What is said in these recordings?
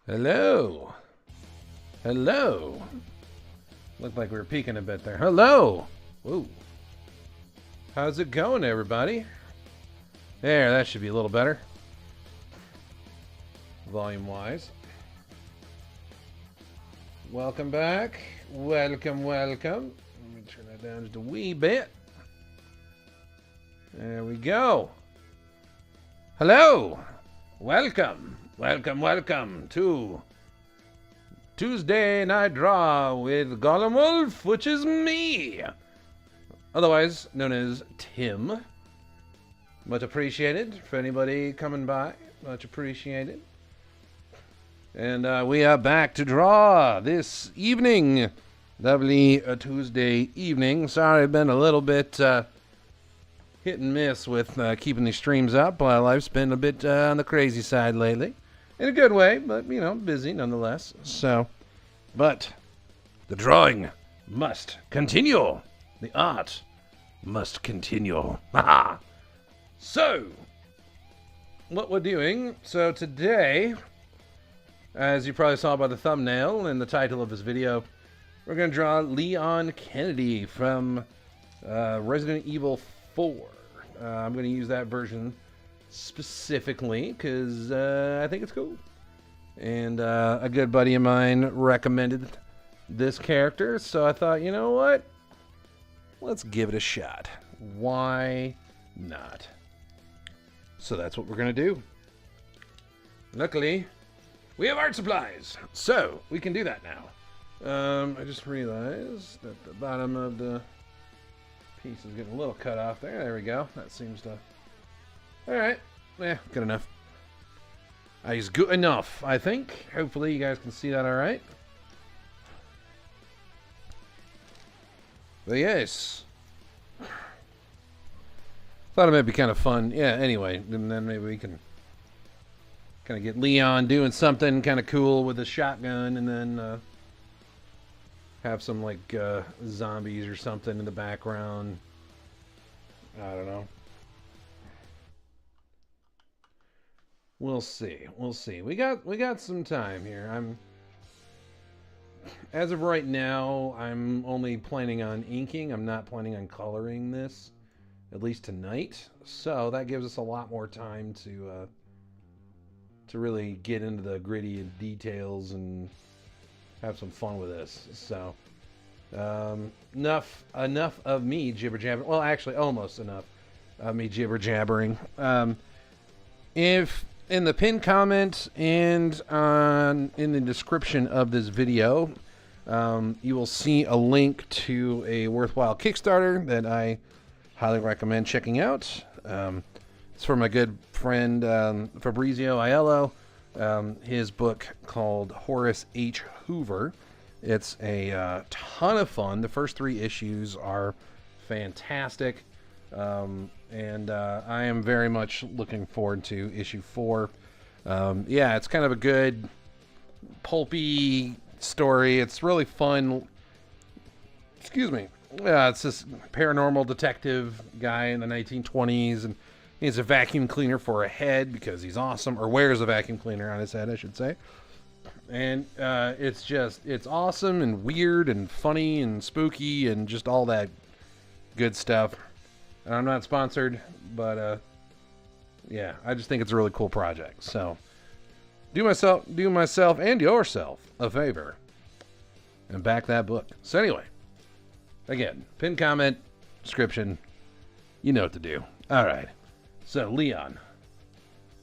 Hello. Hello. Looked like we were peeking a bit there. Hello. Whoa. How's it going, everybody? There, that should be a little better. Volume-wise. Welcome back. Welcome. Let me turn that down just a wee bit. There we go. Hello. Welcome to Tuesday Night Draw with Gollum Wolf, which is me. Otherwise known as Tim. Much appreciated for anybody coming by. Much appreciated. And we are back to draw this evening. Lovely Tuesday evening. Sorry, I've been a little bit hit and miss with keeping these streams up. Life's been a bit on the crazy side lately. In a good way, but, you know, busy nonetheless. So, but the drawing must continue. The art must continue. Haha. So, what we're doing, so today, as you probably saw by the thumbnail and the title of this video, we're going to draw Leon Kennedy from Resident Evil 4. I'm going to use that version specifically because I think it's cool. And a good buddy of mine recommended this character, so I thought, you know what? Let's give it a shot. Why not? So that's what we're going to do. Luckily, we have art supplies, so we can do that now. I just realized that the bottom of the piece is getting a little cut off there. There we go. That seems to... Alright. Yeah, good enough. Is good enough, I think. Hopefully you guys can see that alright. But yes. Thought it might be kind of fun. Yeah, anyway. And then maybe we can kind of get Leon doing something kind of cool with a shotgun, and then have some like zombies or something in the background. I don't know. We'll see. We got some time here. As of right now, I'm only planning on inking. I'm not planning on coloring this, at least tonight. So that gives us a lot more time to really get into the gritty details and have some fun with this. So enough of me jibber jabbering. Well, actually, almost enough of me jibber jabbering. If in the pinned comment and in the description of this video, you will see a link to a worthwhile Kickstarter that I highly recommend checking out. It's from my good friend Fabrizio Aiello. His book called Horace H. Hoover. It's a ton of fun. The first 3 issues are fantastic. And I am very much looking forward to issue 4. Yeah, it's kind of a good pulpy story. It's really fun. Excuse me. It's this paranormal detective guy in the 1920s, and he has a vacuum cleaner for a head because he's awesome, or wears a vacuum cleaner on his head, I should say. And it's awesome and weird and funny and spooky and just all that good stuff. And I'm not sponsored, but yeah, I just think it's a really cool project. So do myself and yourself a favor and back that book. So anyway, again, pin comment, description, you know what to do. All right, so Leon,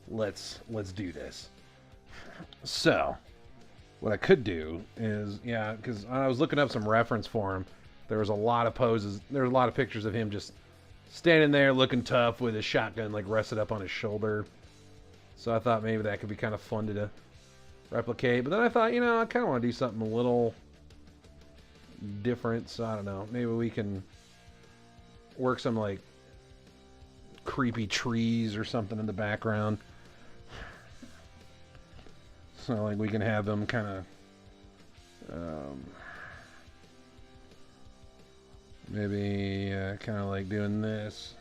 let's do this. So what I could do is, yeah, because I was looking up some reference for him. There was a lot of poses. There were a lot of pictures of him just standing there looking tough with his shotgun like rested up on his shoulder. So I thought maybe that could be kind of fun to replicate. But then I thought, you know, I kind of want to do something a little different. So I don't know. Maybe we can work some like creepy trees or something in the background. So like we can have them kind of maybe kind of like doing this.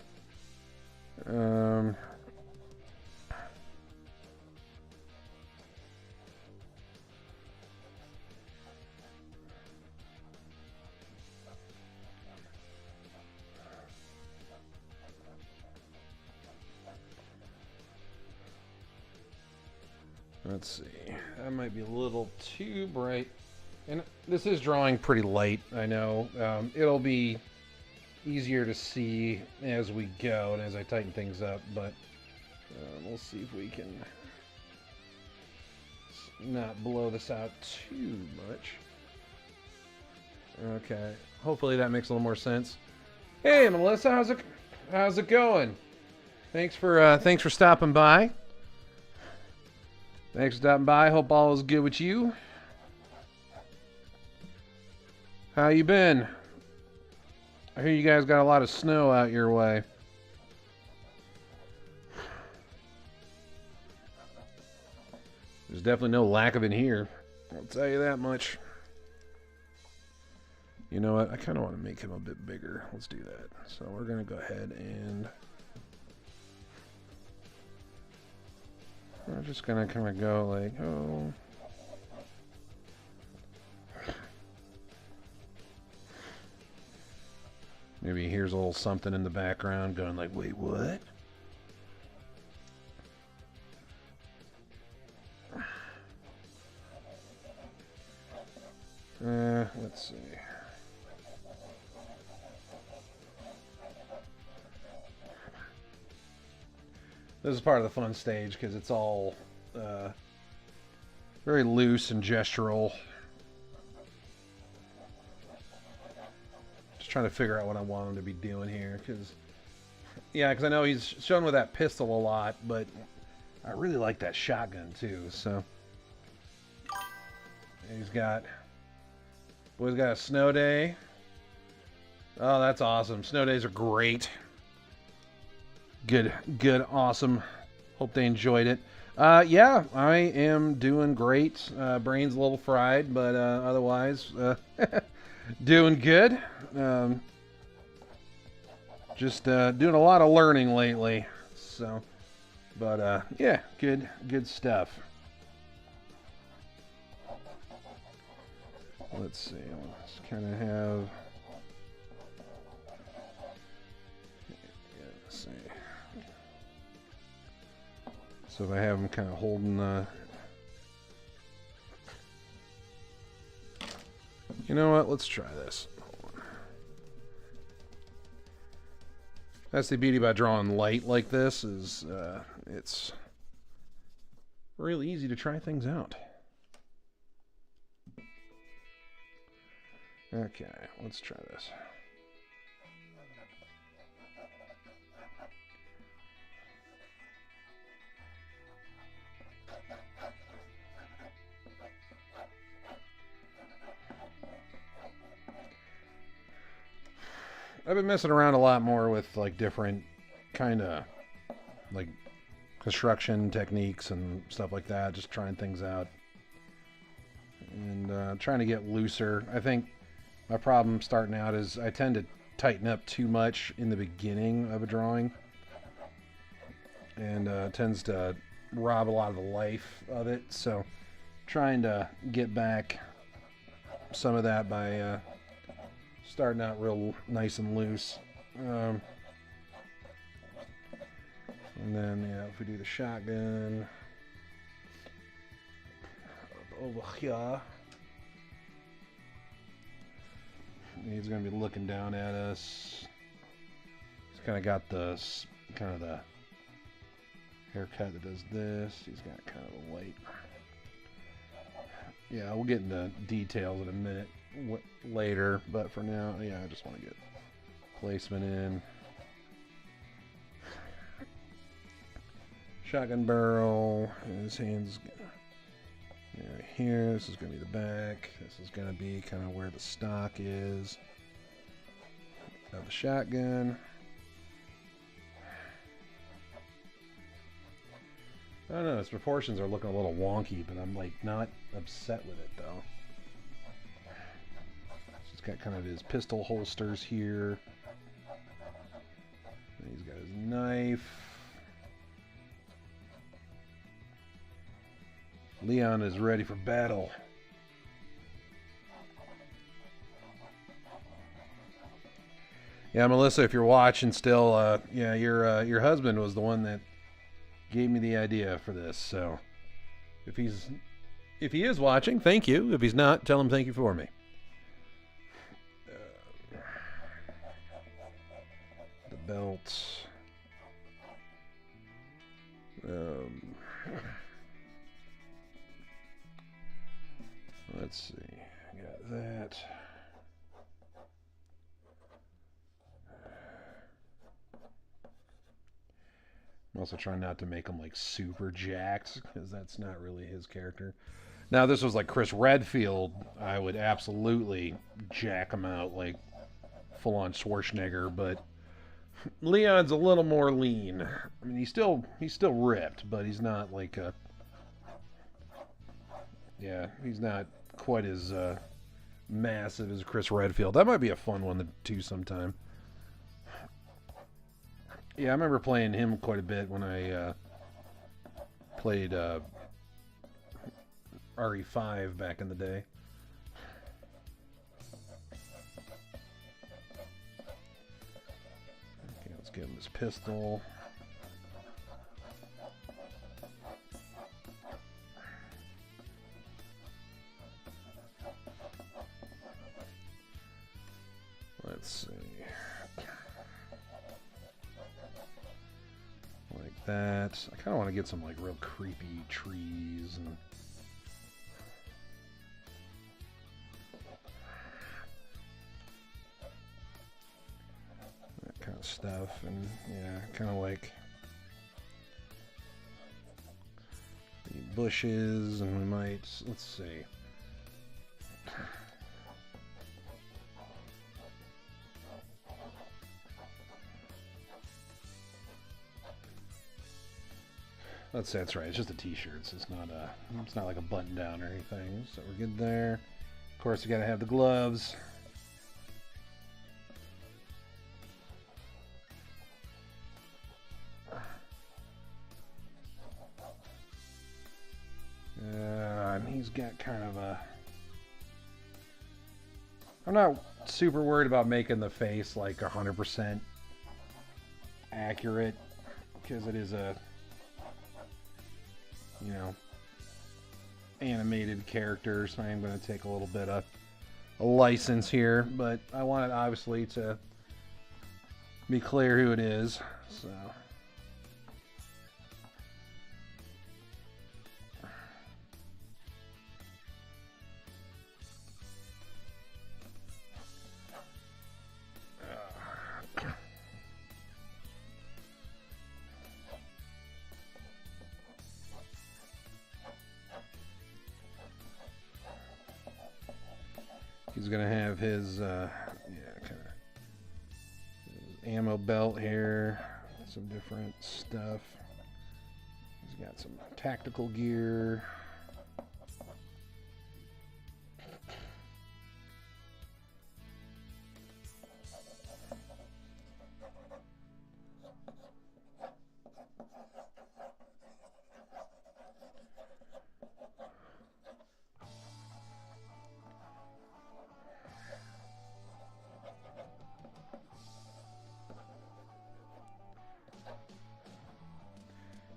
Let's see. That might be a little too bright. And this is drawing pretty light, I know. It'll be easier to see as we go and as I tighten things up, but we'll see if we can not blow this out too much. Okay. Hopefully that makes a little more sense. Hey, Melissa, how's it going? Thanks for stopping by. Thanks for stopping by. Hope all is good with you. How you been? I hear you guys got a lot of snow out your way. There's definitely no lack of it here. I'll tell you that much. You know what? I kind of want to make him a bit bigger. Let's do that. So we're going to go ahead and we're just going to kind of go like, oh. Maybe here's a little something in the background going like, wait, what? Let's see. This is part of the fun stage because it's all very loose and gestural. Just trying to figure out what I want him to be doing here, because I know he's shown with that pistol a lot, but I really like that shotgun too. So boy's got a snow day. Oh, that's awesome. Snow days are great. Good, awesome. Hope they enjoyed it. Yeah, I am doing great. Brain's a little fried, but otherwise doing good. Just doing a lot of learning lately. So, but yeah, good stuff. Let's see. Let's kind of have. Let's see. So if I have him kind of holding the. You know what? Let's try this. That's the beauty about drawing light like this is it's really easy to try things out. Okay, let's try this. I've been messing around a lot more with like different kind of like construction techniques and stuff like that, just trying things out and trying to get looser. I think my problem starting out is I tend to tighten up too much in the beginning of a drawing, and tends to rob a lot of the life of it. So trying to get back some of that by starting out real nice and loose. And then, yeah, if we do the shotgun over here, he's going to be looking down at us. He's kind of got the haircut that does this. He's got kind of a light. Yeah, we'll get into details in a minute later, but for now, yeah, I just want to get placement in. Shotgun barrel. His hands right here. This is going to be the back. This is going to be kind of where the stock is of the shotgun. I don't know, his proportions are looking a little wonky, but I'm like not upset with it though. He's got kind of his pistol holsters here. And he's got his knife. Leon is ready for battle. Yeah, Melissa, if you're watching still, yeah, your husband was the one that gave me the idea for this, so If he is watching, thank you. If he's not, tell him thank you for me. The belt. Let's see. I got that. I'm also trying not to make him like super jacked because that's not really his character. Now, if this was like Chris Redfield, I would absolutely jack him out like full-on Schwarzenegger. But Leon's a little more lean. I mean, he's still ripped, but he's not like a. Yeah, he's not quite as massive as Chris Redfield. That might be a fun one to do sometime. Yeah, I remember playing him quite a bit when I played RE5 back in the day. Okay, let's give him his pistol. Let's see. Like that. I kind of want to get some like real creepy trees and that kind of stuff. And yeah, kind of like the bushes, and we might, let's see. Let's say that's right. It's just a t-shirt. It's not like a button down or anything. So we're good there. Of course, you got to have the gloves. And he's got kind of a. I'm not super worried about making the face like 100% accurate because it is a. You know, animated character, so I am going to take a little bit of a license here, but I want it obviously to be clear who it is, so. He's gonna have his, kind of ammo belt here, some different stuff. He's got some tactical gear.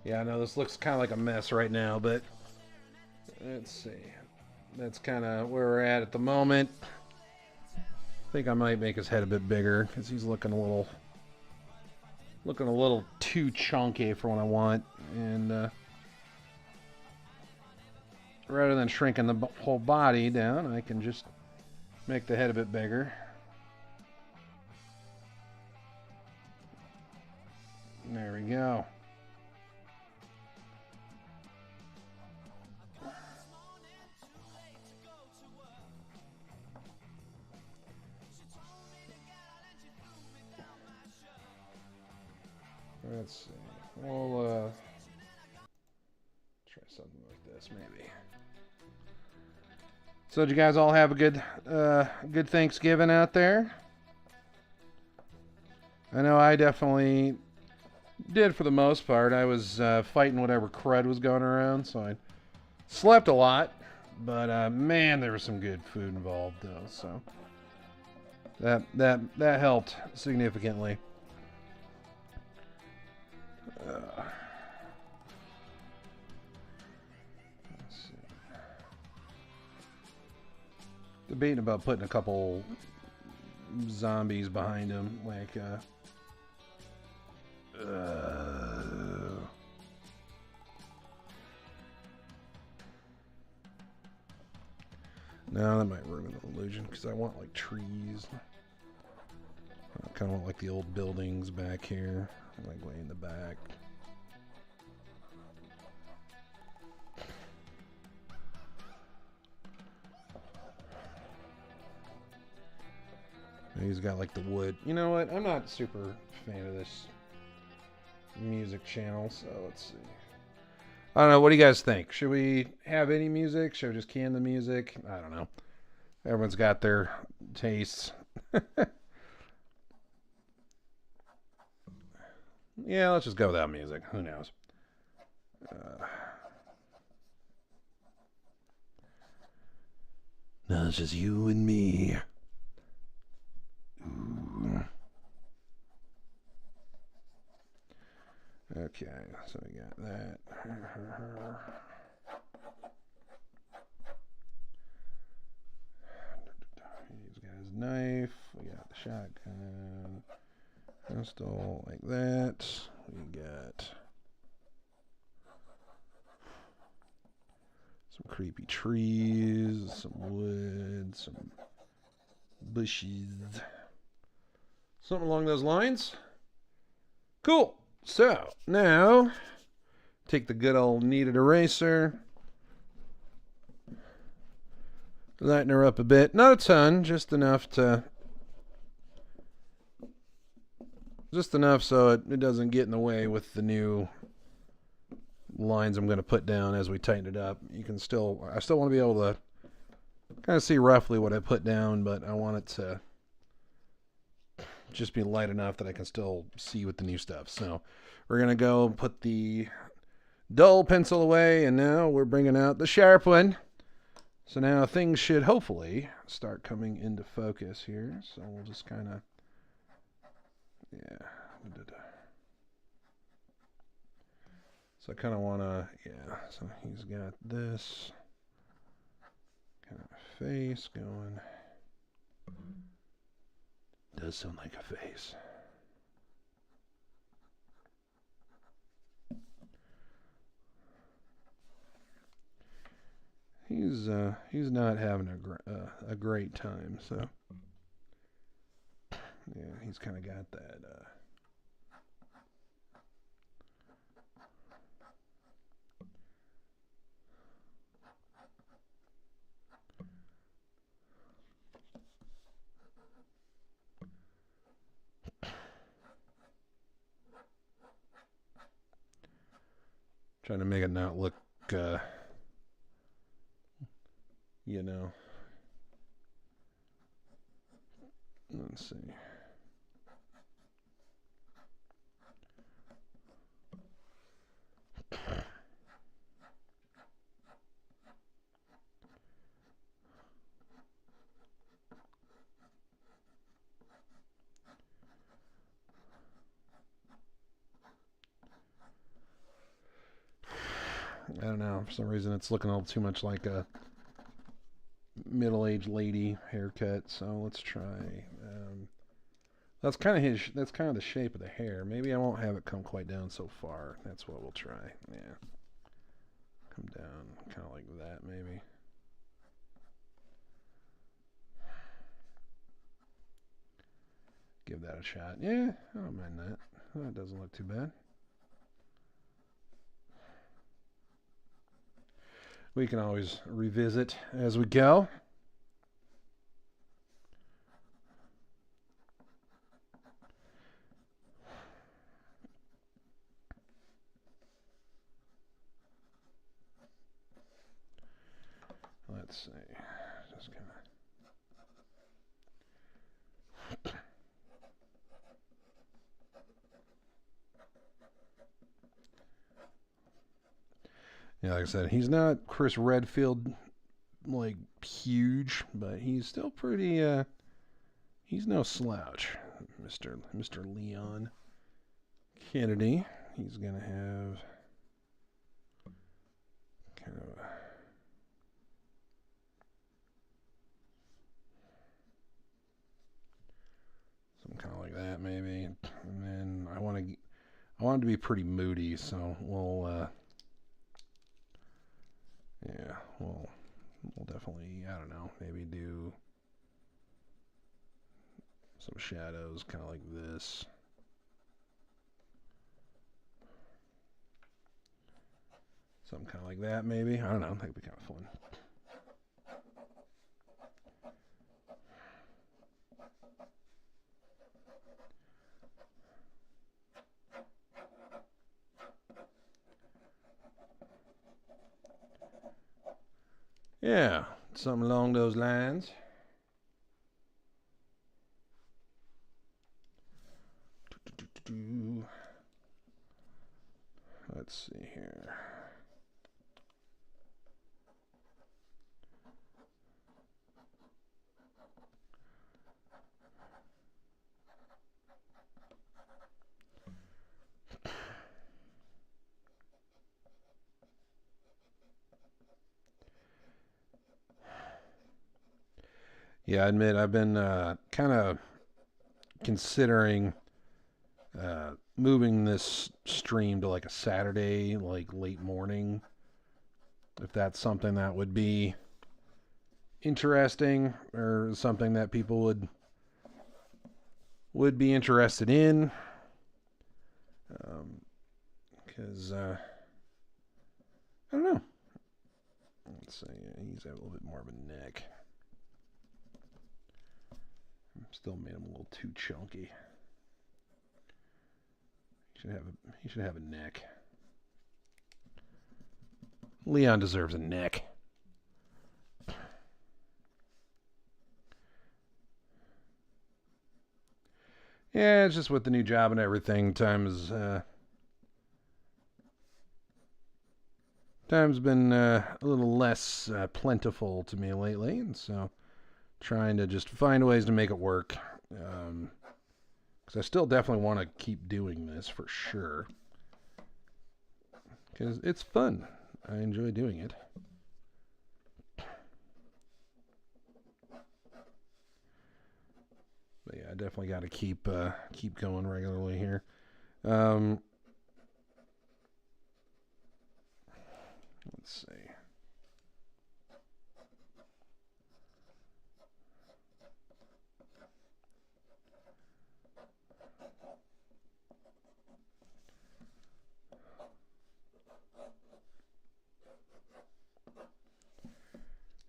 Yeah, I know this looks kind of like a mess right now, but let's see. That's kind of where we're at the moment. I think I might make his head a bit bigger because he's looking a little too chunky for what I want. And rather than shrinking the whole body down, I can just make the head a bit bigger. There we go. Let's see. We'll try something like this, maybe. So, did you guys all have a good Thanksgiving out there? I know I definitely did for the most part. I was fighting whatever crud was going around, so I slept a lot. But man, there was some good food involved, though. So that helped significantly. Debating about putting a couple zombies behind him, like no, that might ruin the illusion because I want like trees. I kind of want like the old buildings back here, like way in the back. He's got like the wood. You know what? I'm not super fan of this music channel, so let's see. I don't know. What do you guys think? Should we have any music? Should we just can the music? I don't know. Everyone's got their tastes. Yeah, let's just go without music. Who knows? No, it's just you and me. Ooh. Okay, so we got that. He's got his knife. We got the shotgun. Pistol like that. We got some creepy trees, some wood, some bushes. Something along those lines. Cool. So, now, take the good old kneaded eraser. Lighten her up a bit. Not a ton, just enough to... Just enough so it doesn't get in the way with the new lines I'm going to put down as we tighten it up. I still want to be able to kind of see roughly what I put down, but I want it to just be light enough that I can still see with the new stuff. So we're going to go put the dull pencil away, and now we're bringing out the sharp one. So now things should hopefully start coming into focus here. So we'll just kind of, yeah. So I kind of want to, yeah. So he's got this kind of face going. Does sound like a face. He's not having a great time, so yeah, he's kind of got that trying to make it not look you know. Let's see. I don't know. For some reason, it's looking a little too much like a middle-aged lady haircut. So let's try. That's kind of the shape of the hair. Maybe I won't have it come quite down so far. That's what we'll try. Yeah, come down kind of like that, maybe. Give that a shot. Yeah, I don't mind that. That doesn't look too bad. We can always revisit as we go. Let's see. Just kind of. Yeah, like I said, he's not Chris Redfield, like, huge, but he's still pretty, he's no slouch. Mr. Leon Kennedy. He's going to have kind of Something kind of like that, maybe. And then I want it to be pretty moody, so we'll yeah, we'll definitely, I don't know, maybe do some shadows, kind of like this. Something kind of like that, maybe. I don't know. That'd be kind of fun. Yeah, something along those lines. Let's see here. Yeah, I admit I've been kind of considering moving this stream to like a Saturday, like late morning. If that's something that would be interesting or something that people would be interested in. Because I don't know. Let's see. He's got a little bit more of a neck. Still made him a little too chunky. He should have a neck. Leon deserves a neck. Yeah, it's just with the new job and everything, time's been a little less plentiful to me lately, and so trying to just find ways to make it work. Because I still definitely want to keep doing this for sure. Because it's fun. I enjoy doing it. But yeah, I definitely got to keep going regularly here. Let's see.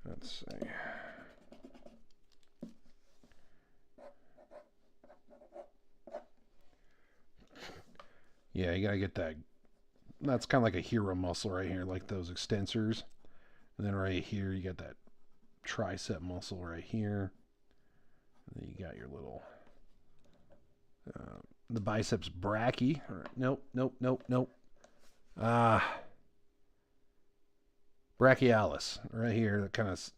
Let's see. Yeah, you gotta get that. That's kind of like a hero muscle right here, like those extensors. And then right here, you got that tricep muscle right here. And then you got your little the biceps brachii. Nope. Brachialis right here. That kind of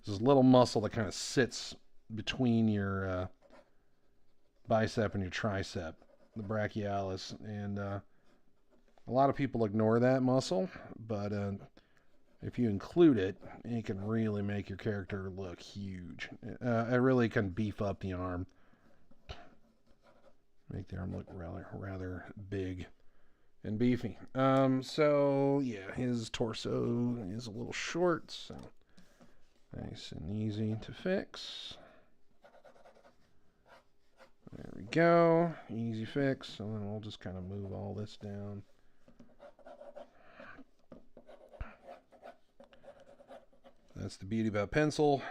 this little muscle that kind of sits between your bicep and your tricep, the brachialis, and a lot of people ignore that muscle, but if you include it, it can really make your character look huge. It really can beef up the arm, make the arm look rather big and beefy. So yeah, his torso is a little short, so nice and easy to fix. There we go. Easy fix. So then we'll just kind of move all this down. That's the beauty about pencil.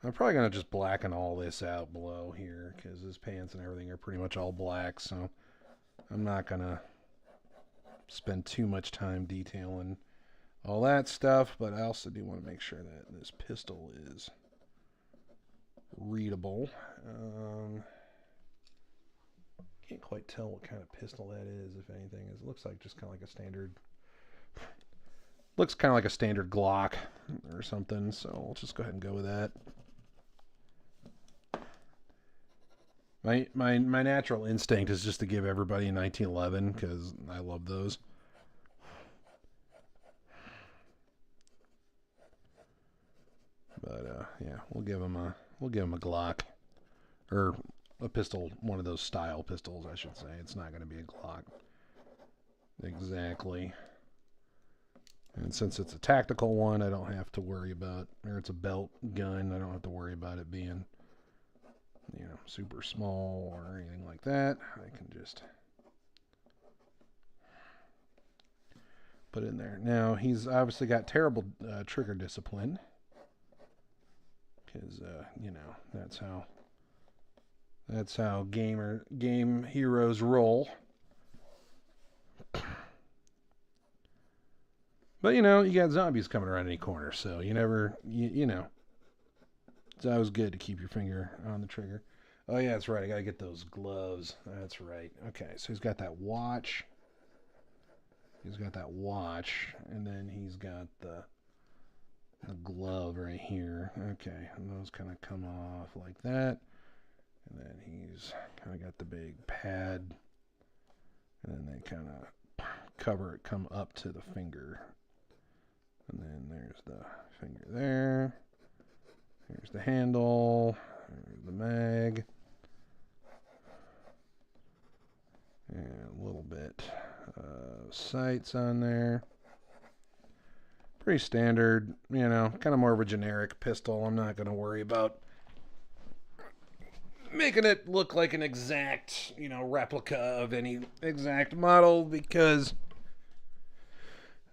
I'm probably going to just blacken all this out below here because his pants and everything are pretty much all black. So I'm not going to spend too much time detailing all that stuff. But I also do want to make sure that this pistol is readable. Can't quite tell what kind of pistol that is, if anything. It looks like just kind of like a standard. Looks kind of like a standard Glock or something. So we'll just go ahead and go with that. My natural instinct is just to give everybody a 1911 because I love those. But yeah, we'll give him a Glock, or a pistol, one of those style pistols, I should say. It's not going to be a Glock. Exactly. And since it's a tactical one, I don't have to worry about, or it's a belt gun, I don't have to worry about it being, you know, super small or anything like that. I can just put it in there. Now, he's obviously got terrible trigger discipline. Because, you know, that's how game heroes roll. But, you know, you got zombies coming around any corner, so you never, you know. It's always good to keep your finger on the trigger. Oh, yeah, that's right. I got to get those gloves. That's right. Okay, so he's got that watch. And then he's got the glove right here. Okay, and those kind of come off like that. And then he's kind of got the big pad. And then they kind of come up to the finger. And then there's the finger there. Here's the handle. There's the mag. And a little bit of sights on there. Pretty standard, you know, kind of more of a generic pistol. I'm not going to worry about making it look like an exact, you know, replica of any exact model because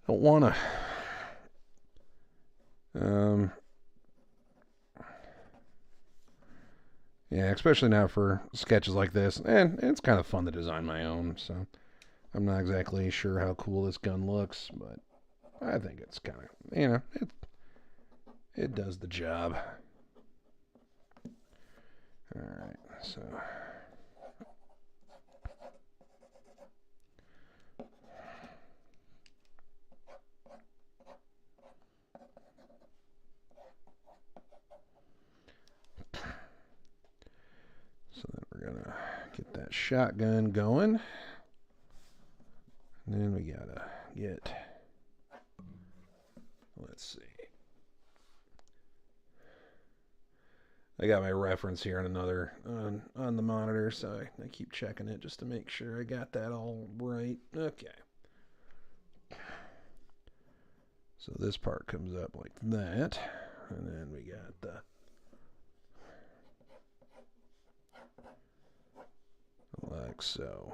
I don't want to. Yeah, especially now for sketches like this. And it's kind of fun to design my own, so I'm not exactly sure how cool this gun looks, but I think it's kind of, you know, it does the job. Alright, so then we're going to get that shotgun going. And then we got to get, let's see. I got my reference here on another, on the monitor, so I keep checking it just to make sure I got that all right. Okay. So this part comes up like that, and then we got the like so.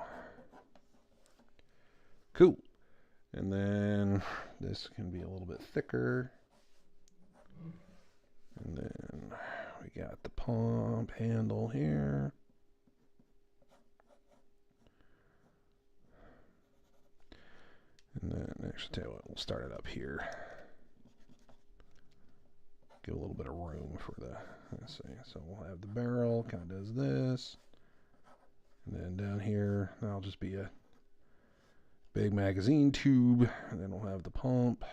Cool. And then this can be a little bit thicker. And then we got the pump handle here. And then, actually, tell you what, we'll start it up here. Give a little bit of room for the, let's see. So we'll have the barrel, kind of does this. And then down here, that'll just be a big magazine tube. And then we'll have the pump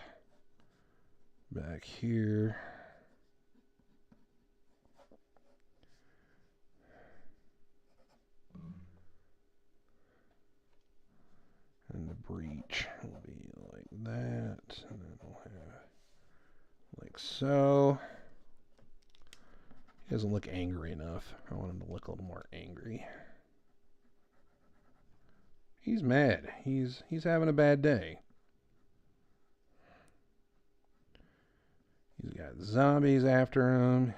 back here. And the breech will be like that. And then we'll have like so. He doesn't look angry enough. I want him to look a little more angry. He's mad. He's having a bad day. He's got zombies after him.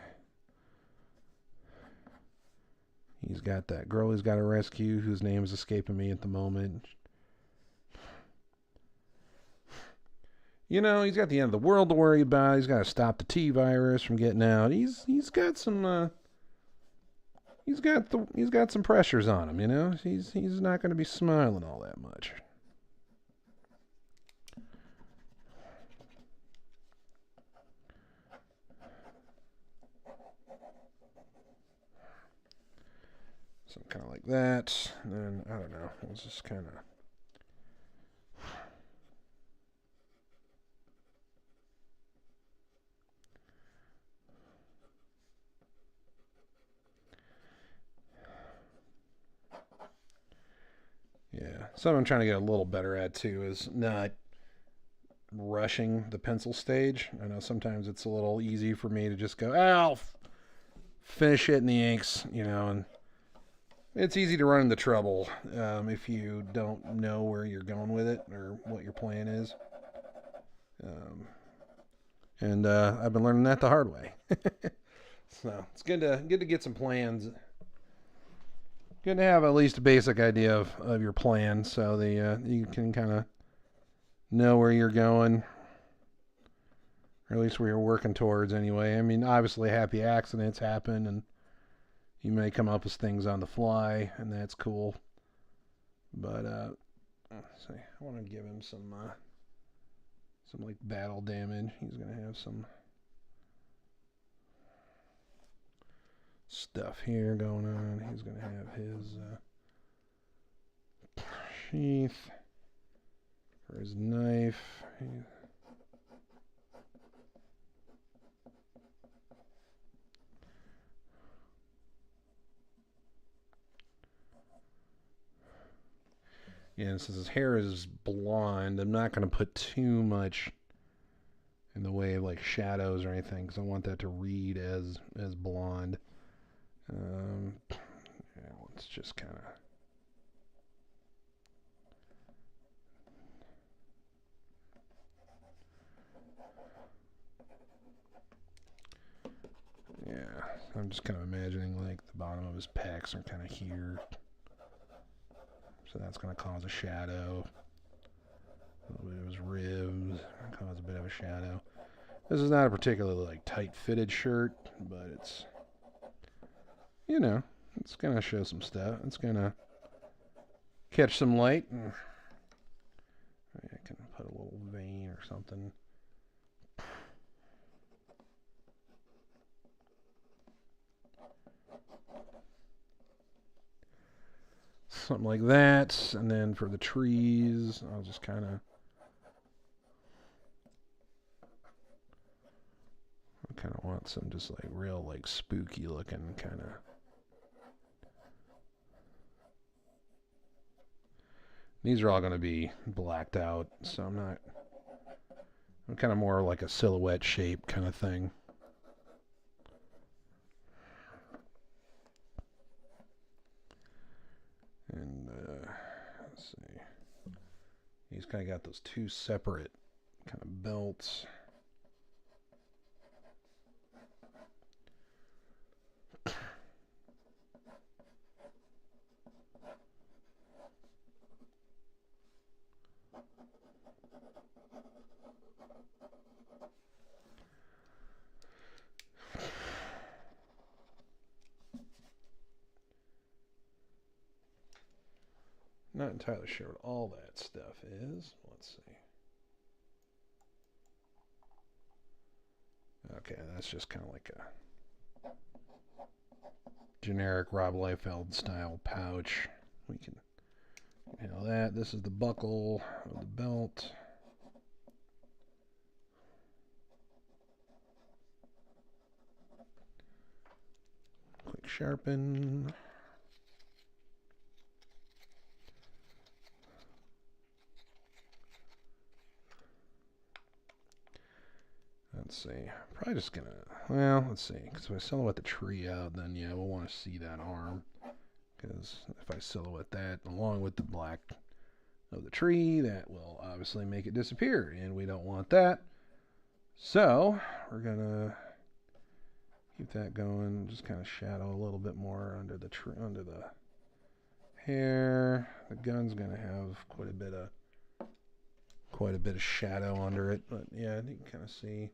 He's got that girl he's got to rescue whose name is escaping me at the moment. You know, he's got the end of the world to worry about. He's got to stop the T virus from getting out. He's got some he's got some pressures on him, you know? He's not going to be smiling all that much. So kind of like that. And then I don't know. We'll just kind of yeah, something I'm trying to get a little better at too is not rushing the pencil stage. I know sometimes it's a little easy for me to just go, I'll finish it in the inks, you know, and It's easy to run into trouble if you don't know where you're going with it or what your plan is. Um, and I've been learning that the hard way. So it's good to get some plans. Good to have at least a basic idea of your plan, so you can kind of know where you're going, or at least where you're working towards. Anyway, I mean, obviously, happy accidents happen, and you may come up with things on the fly, and that's cool. But let's see, I want to give him some like battle damage. He's gonna have some stuff here going on. He's gonna have his sheath for his knife. Yeah, since his hair is blonde, I'm not going to put too much in the way of like shadows or anything because I want that to read as blonde. Yeah, let's just kind of. Yeah, I'm just kind of imagining like the bottom of his pecs are kind of here. So that's going to cause a shadow. A little bit of his ribs cause a bit of a shadow. This is not a particularly like tight fitted shirt, but it's, you know, it's going to show some stuff. It's going to catch some light. And I can put a little vein or something. Something like that. And then for the trees, I'll just kind of want some just like real like spooky looking kind of. These are all going to be blacked out, so I'm kind of more like a silhouette shape kind of thing. And let's see. He's kind of got those two separate kind of belts. Not entirely sure what all that stuff is. Let's see. Okay, that's just kind of like a generic Rob Liefeld style pouch. We can handle that. This is the buckle of the belt. Quick sharpen. Let's see. Probably just gonna. Well, let's see. Because if I silhouette the tree out, then yeah, we'll want to see that arm. Because if I silhouette that along with the black of the tree, that will obviously make it disappear, and we don't want that. So we're gonna keep that going. Just kind of shadow a little bit more under the under the hair. The gun's gonna have quite a bit of shadow under it, but yeah, you can kind of see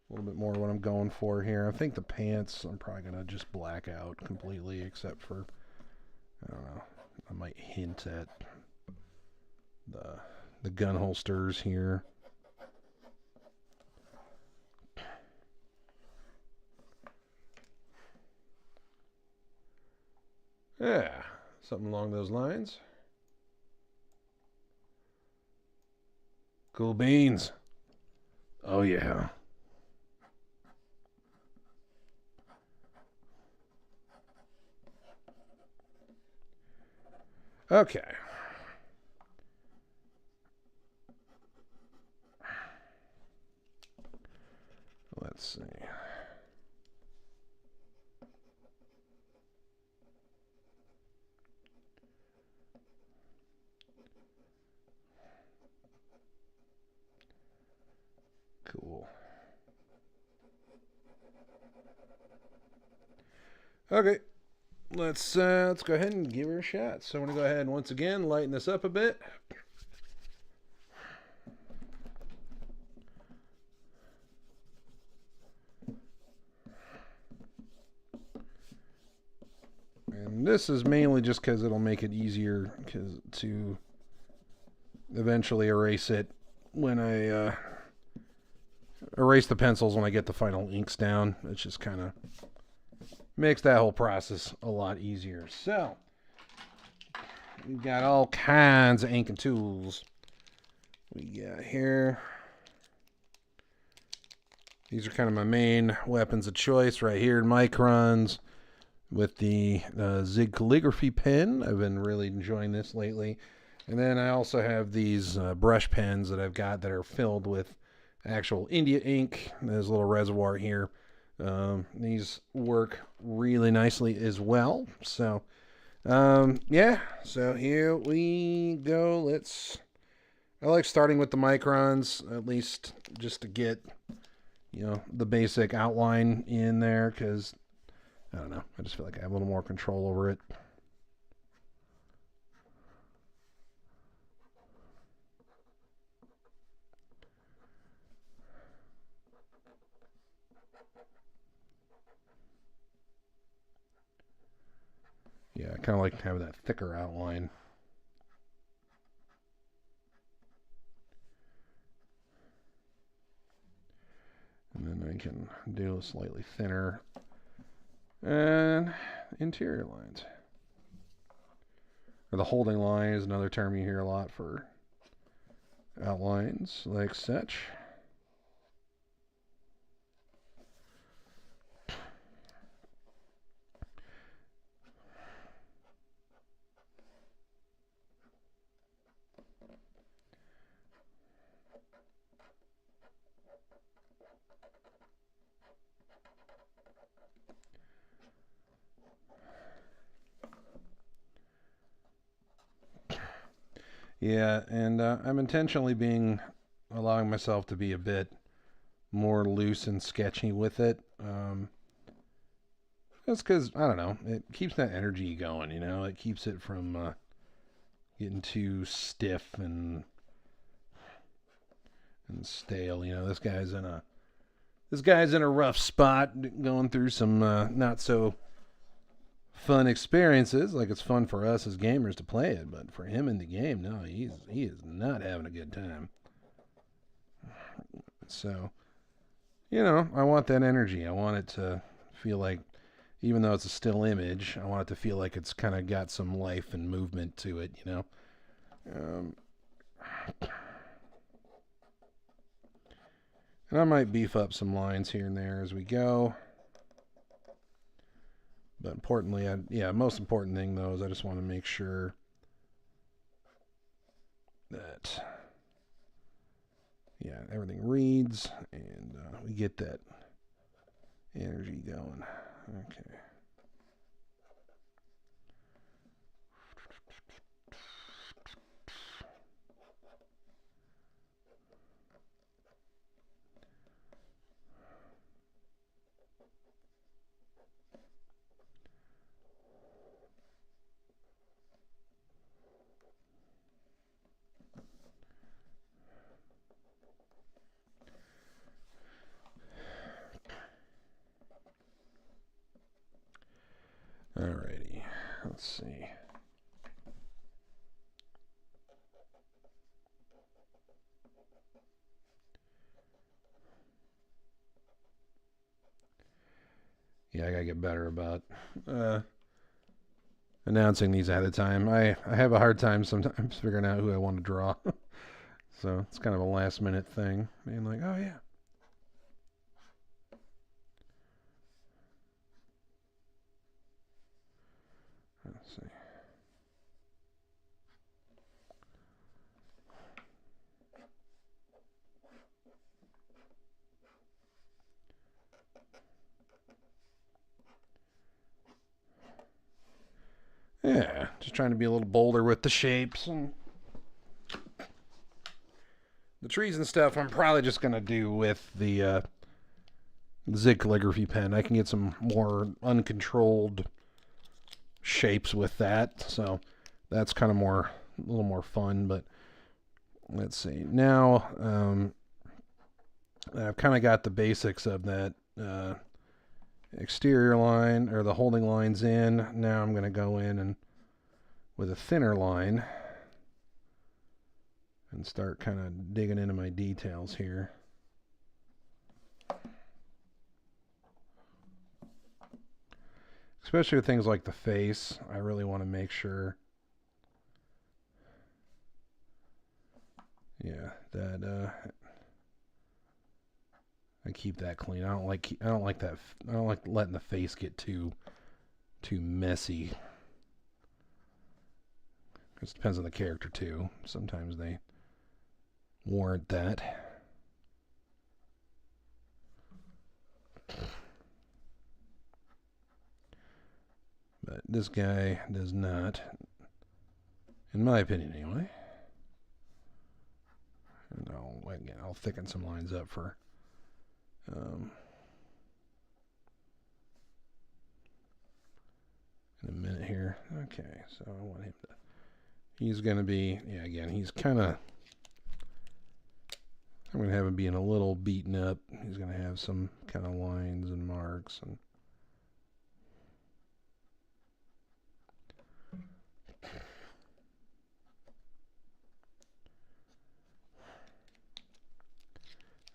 a little bit more what I'm going for here. I think the pants I'm probably gonna just black out completely, except for, I don't know, I might hint at the gun holsters here. Yeah, something along those lines. Cool beans. Oh yeah. Okay. Let's see. Okay, let's go ahead and give her a shot. So I'm gonna go ahead and once again lighten this up a bit. And this is mainly just because it'll make it easier to eventually erase it when I erase the pencils when I get the final inks down. It just kind of makes that whole process a lot easier. So we've got all kinds of inking tools. We got here. These are kind of my main weapons of choice right here in microns. With the Zig calligraphy pen. I've been really enjoying this lately. And then I also have these brush pens that I've got that are filled with actual India ink. There's a little reservoir here. These work really nicely as well. So, yeah. So here we go. I like starting with the microns, at least just to get, the basic outline in there, because I don't know. I just feel like I have a little more control over it. Yeah, I kind of like to have that thicker outline. And then I can do a slightly thinner and interior lines. Or the holding line is another term you hear a lot for outlines, like such. Yeah, and I'm intentionally allowing myself to be a bit more loose and sketchy with it. That's because, I don't know, it keeps that energy going, It keeps it from getting too stiff and stale. This guy's in a rough spot, going through some not so fun experiences. Like, it's fun for us as gamers to play it, but for him in the game, no, he is not having a good time. So, I want that energy. I want it to feel like, even though it's a still image, I want it to feel like it's kind of got some life and movement to it, And I might beef up some lines here and there as we go. But importantly, most important thing, though, is I just want to make sure that, everything reads and we get that energy going. Okay. Alrighty, let's see. Yeah, I gotta get better about announcing these ahead of time. I have a hard time sometimes figuring out who I want to draw. So it's kind of a last minute thing. Being like, oh yeah. Let's see. Yeah, just trying to be a little bolder with the shapes and the trees and stuff. I'm probably just gonna do with the Zig calligraphy pen. I can get some more uncontrolled shapes with that, so that's kind of a little more fun. But let's see. Now I've kind of got the basics of that exterior line, or the holding lines in. Now I'm going to go in and with a thinner line and start kind of digging into my details here. Especially with things like the face, I really want to make sure, that I keep that clean. I don't like that. I don't like letting the face get too messy. It depends on the character too. Sometimes they warrant that. But this guy does not, in my opinion anyway. And I'll thicken some lines up for in a minute here. Okay, so I want him to, he's going to be, again, he's kind of, I'm going to have him being a little beaten up. He's going to have some kind of lines and marks. And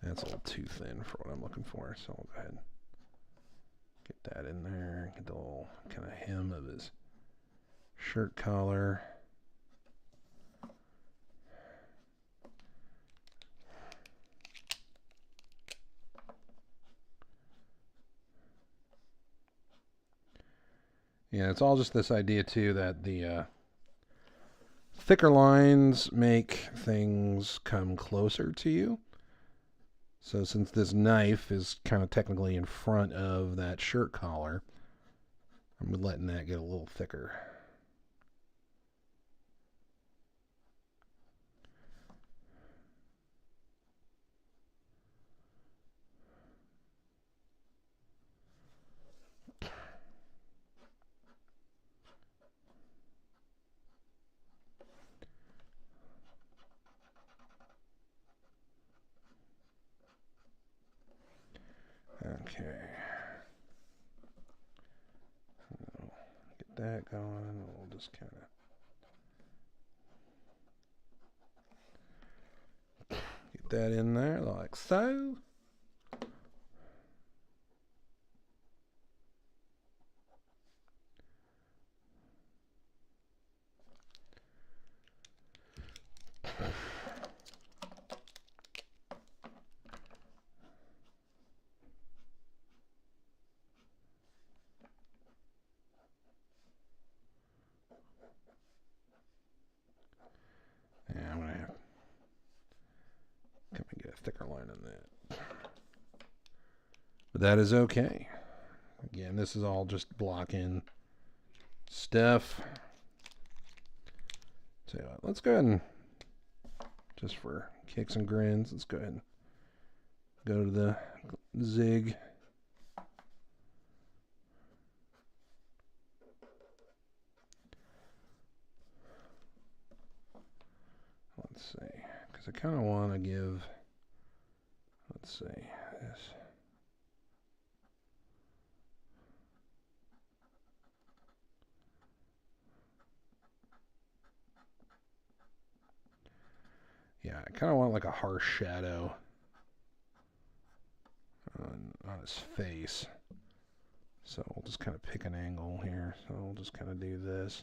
that's a little too thin for what I'm looking for, so I'll go ahead and get that in there. Get the little kind of hem of his shirt collar. Yeah, it's all just this idea too that the thicker lines make things come closer to you. So since this knife is kind of technically in front of that shirt collar, I'm letting that get a little thicker. Okay. Get that going. We'll just kind of get that in there like so. Yeah, I'm going to have to get a thicker line on that. But that is okay. Again, this is all just block-in stuff. So let's go ahead and, just for kicks and grins, let's go ahead and go to the zig. Let's see, because I kind of want to give, let's see, this. Yeah, I kind of want like a harsh shadow on his face. So we'll just kind of pick an angle here. So we'll just kind of do this.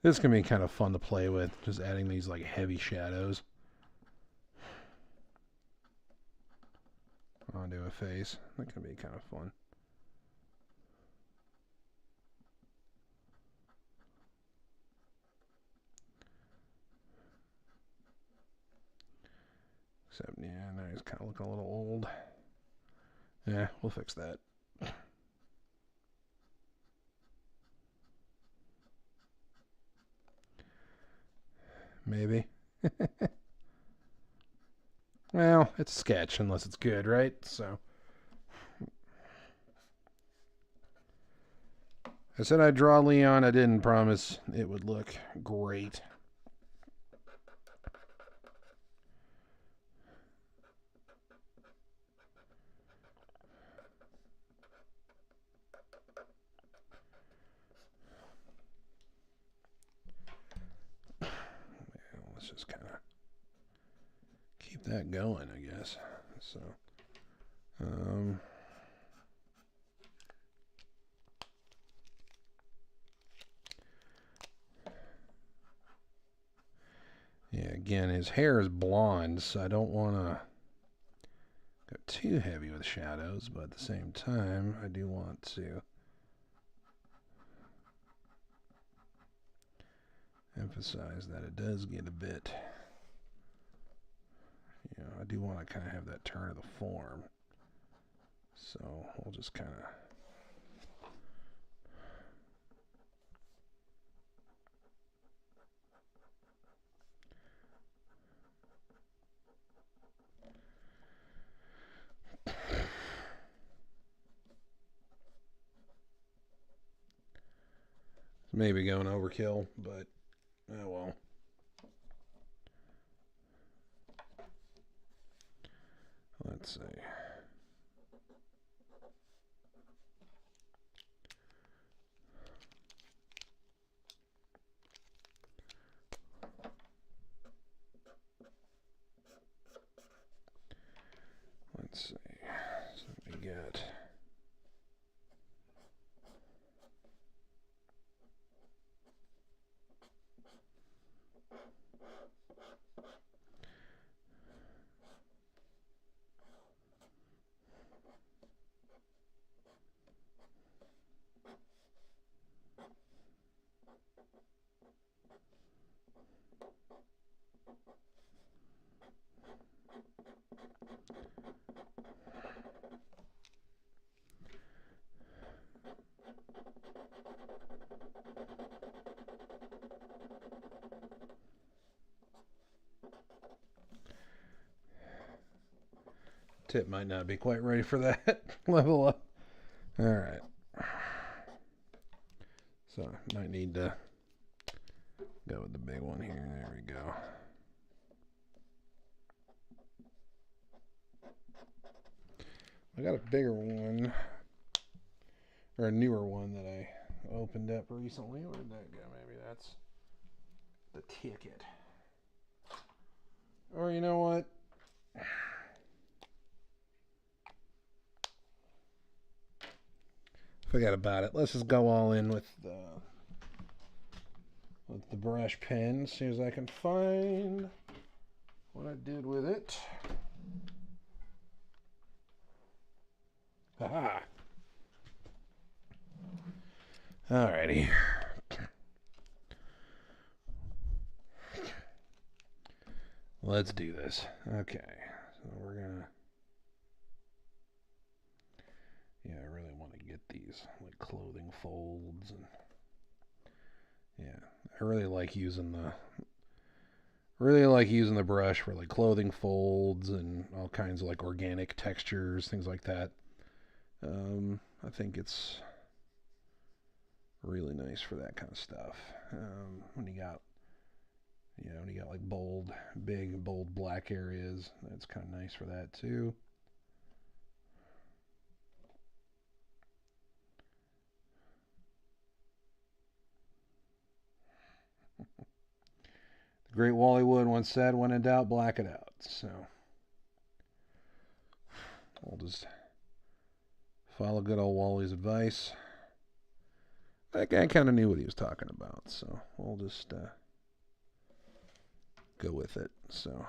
This can be kind of fun to play with, just adding these like heavy shadows onto a face. That can be kind of fun. Except, yeah, now he's kind of looking a little old. Yeah, we'll fix that. Maybe. Well, it's a sketch unless it's good, right? So I said I'd draw Leon. I didn't promise it would look great. Let's just kind of keep that going, I guess. So, yeah, again, his hair is blonde, so I don't want to go too heavy with shadows, but at the same time, I do want to emphasize that it does get a bit, you know, I do want to kind of have that turn of the form. So we'll just kind of maybe going overkill, but oh well. Let's see. Let's see. So we got tip might not be quite ready for that level up. All right. So might need to go with the big one here. There we go. I got a bigger one, or a newer one that I opened up recently. Where did that go? Maybe that's the ticket. Or you know what? Forget about it. Let's just go all in with the brush pen. As soon as I can find what I did with it. Haha. Alrighty. Let's do this. Okay. So we're gonna. Yeah, I really want to get these like clothing folds and. Yeah, I really like using the brush for like clothing folds and all kinds of like organic textures, things like that. I think it's really nice for that kind of stuff. When you got like big bold black areas, that's kind of nice for that too. The great Wally Wood once said, "When in doubt, black it out." So we'll just follow good old Wally's advice. That guy kind of knew what he was talking about, so we'll just go with it. So,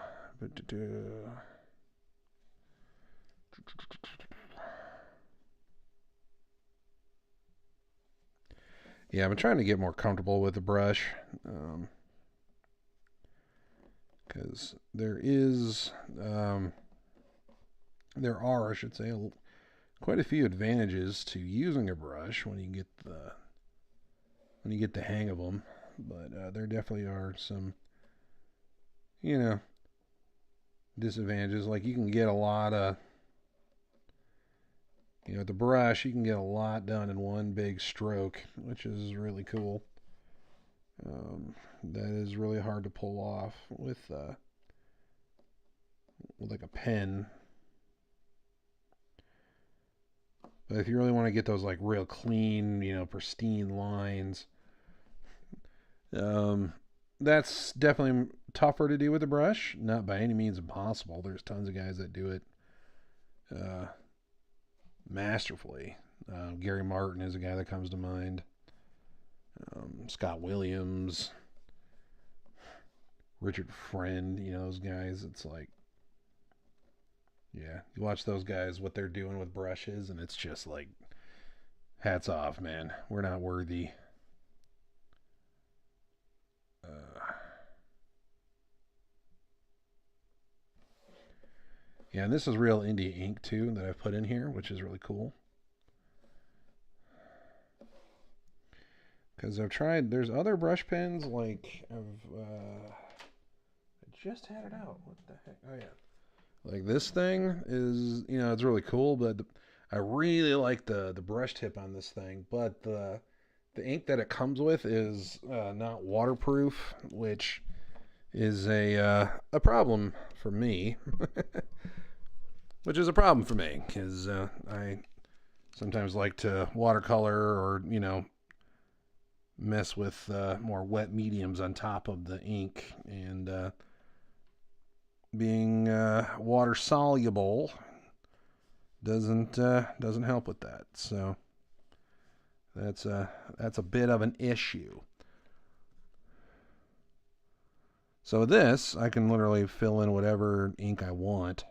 yeah, I'm trying to get more comfortable with the brush. because there are, I should say, quite a few advantages to using a brush when you get the hang of them. But there definitely are some, disadvantages. Like you can get a lot of, with the brush, you can get a lot done in one big stroke, which is really cool. That is really hard to pull off with like a pen. But if you really want to get those like real clean, pristine lines, that's definitely tougher to do with a brush. Not by any means impossible. There's tons of guys that do it masterfully. Gary Martin is a guy that comes to mind. Scott Williams, Richard Friend, those guys. It's like, yeah, you watch those guys, what they're doing with brushes, and it's just like, hats off, man. We're not worthy. Yeah, and this is real India ink too that I've put in here, which is really cool. Because I've tried, there's other brush pens, like, I just had it out. What the heck? Oh, yeah. Like this thing is, it's really cool, but I really like the brush tip on this thing, but the ink that it comes with is not waterproof, which is a problem for me. Which is a problem for me, because I sometimes like to watercolor or, mess with more wet mediums on top of the ink, and being water soluble doesn't help with that. So that's a bit of an issue. So this, I can literally fill in whatever ink I want,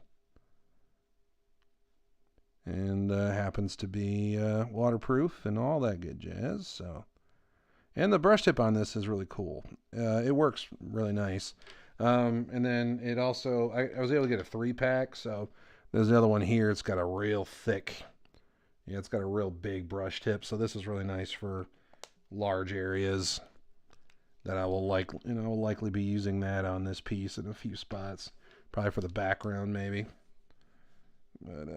and happens to be waterproof and all that good jazz. So, and the brush tip on this is really cool. It works really nice. And then it also, I was able to get a 3-pack. So there's the other one here. It's got a real thick, it's got a real big brush tip. So this is really nice for large areas that I will likely be using that on this piece in a few spots. Probably for the background maybe. But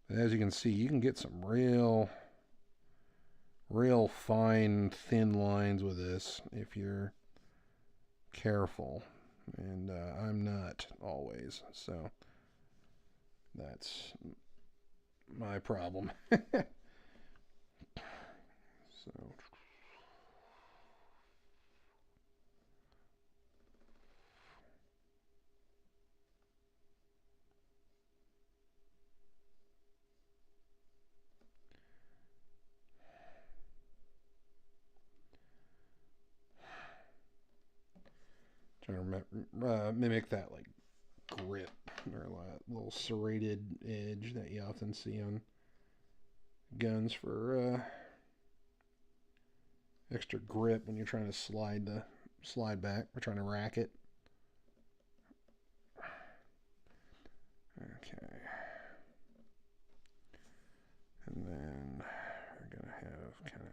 as you can see, you can get some real fine, thin lines with this if you're careful. And I'm not always, so that's my problem. So. Trying to mimic that like grip or that little serrated edge that you often see on guns for extra grip when you're trying to slide back or trying to rack it. Okay. And then we're going to have kind of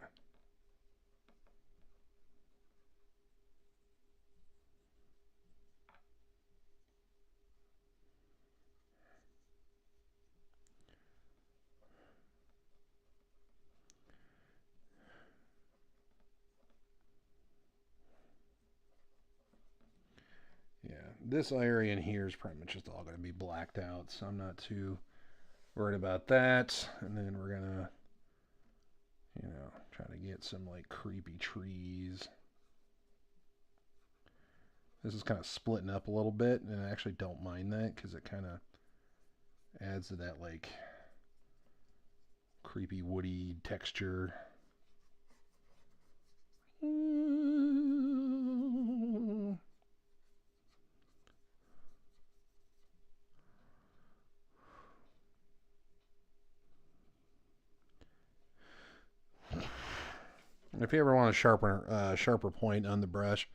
this area in here is pretty much just all going to be blacked out, so I'm not too worried about that. And then we're going to, try to get some like creepy trees. This is kind of splitting up a little bit, and I actually don't mind that because it kind of adds to that like creepy woody texture. If you ever want a sharper point on the brush,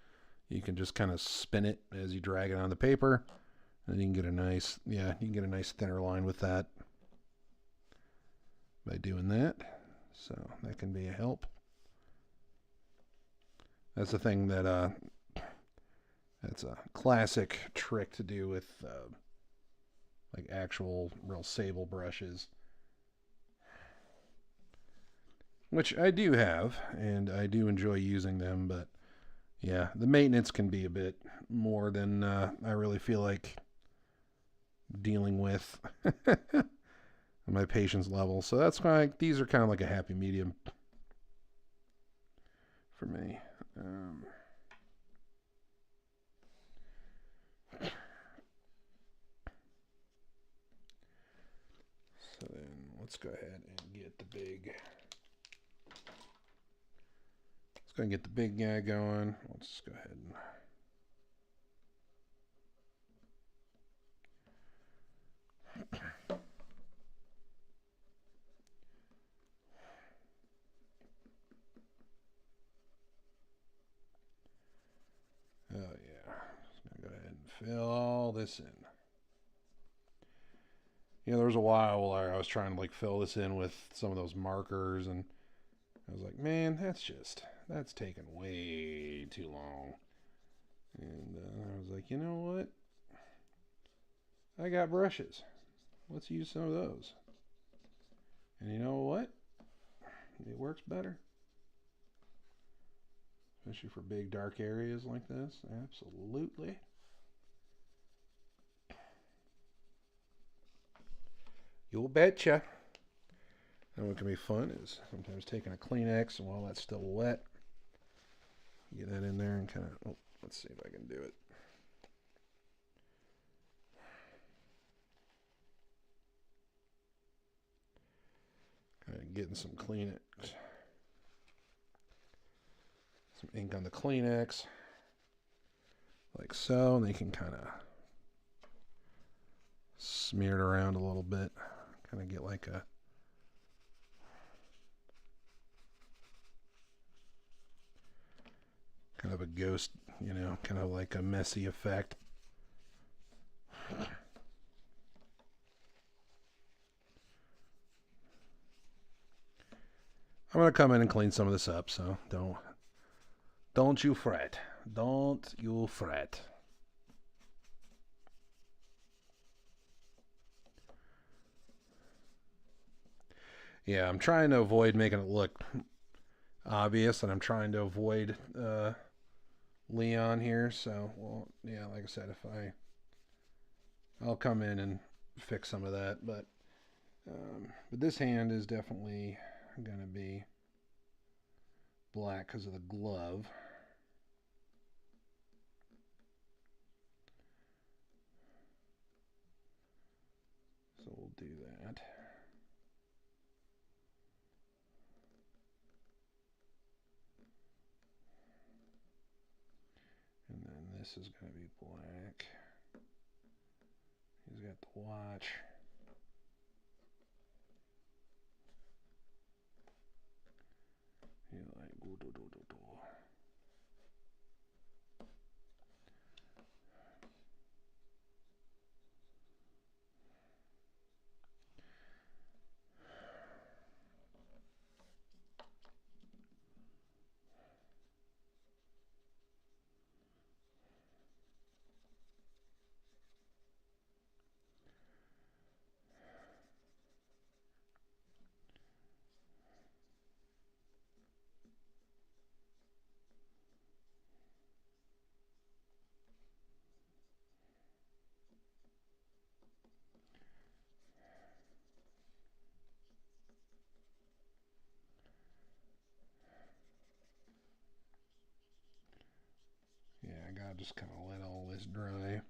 you can just kind of spin it as you drag it on the paper, and you can get a nice, you can get a nice thinner line with that by doing that. So that can be a help. That's the thing that that's a classic trick to do with like actual real sable brushes, which I do have, and I do enjoy using them, but yeah, the maintenance can be a bit more than I really feel like dealing with my patience level. So that's why these are kind of like a happy medium for me. So then let's go ahead and get the big. Let's go and get the big guy going. Let's go ahead and. Oh yeah, just gonna go ahead and fill all this in. You know, there was a while where I was trying to like fill this in with some of those markers, and I was like, man, that's taking way too long. And I was like, you know what? I got brushes. Let's use some of those. And you know what? It works better. Especially for big dark areas like this. Absolutely. You'll betcha. And what can be fun is sometimes taking a Kleenex, and while that's still wet, get that in there and kind of, let's see if I can do it. Kind of getting some Kleenex. Some ink on the Kleenex. Like so, and they can kind of smear it around a little bit. Kind of get like a kind of a ghost, you know, kind of like a messy effect. I'm gonna come in and clean some of this up, so don't you fret. Don't you fret. Yeah, I'm trying to avoid making it look obvious, and I'm trying to avoid Leon here. So, well, yeah, like I said, I'll come in and fix some of that, but this hand is definitely gonna be black because of the glove. So we'll do that. And then this is going to be black. He's got the watch. He's like, do, do, do, do, do. Yeah, I gotta just kind of let all this dry.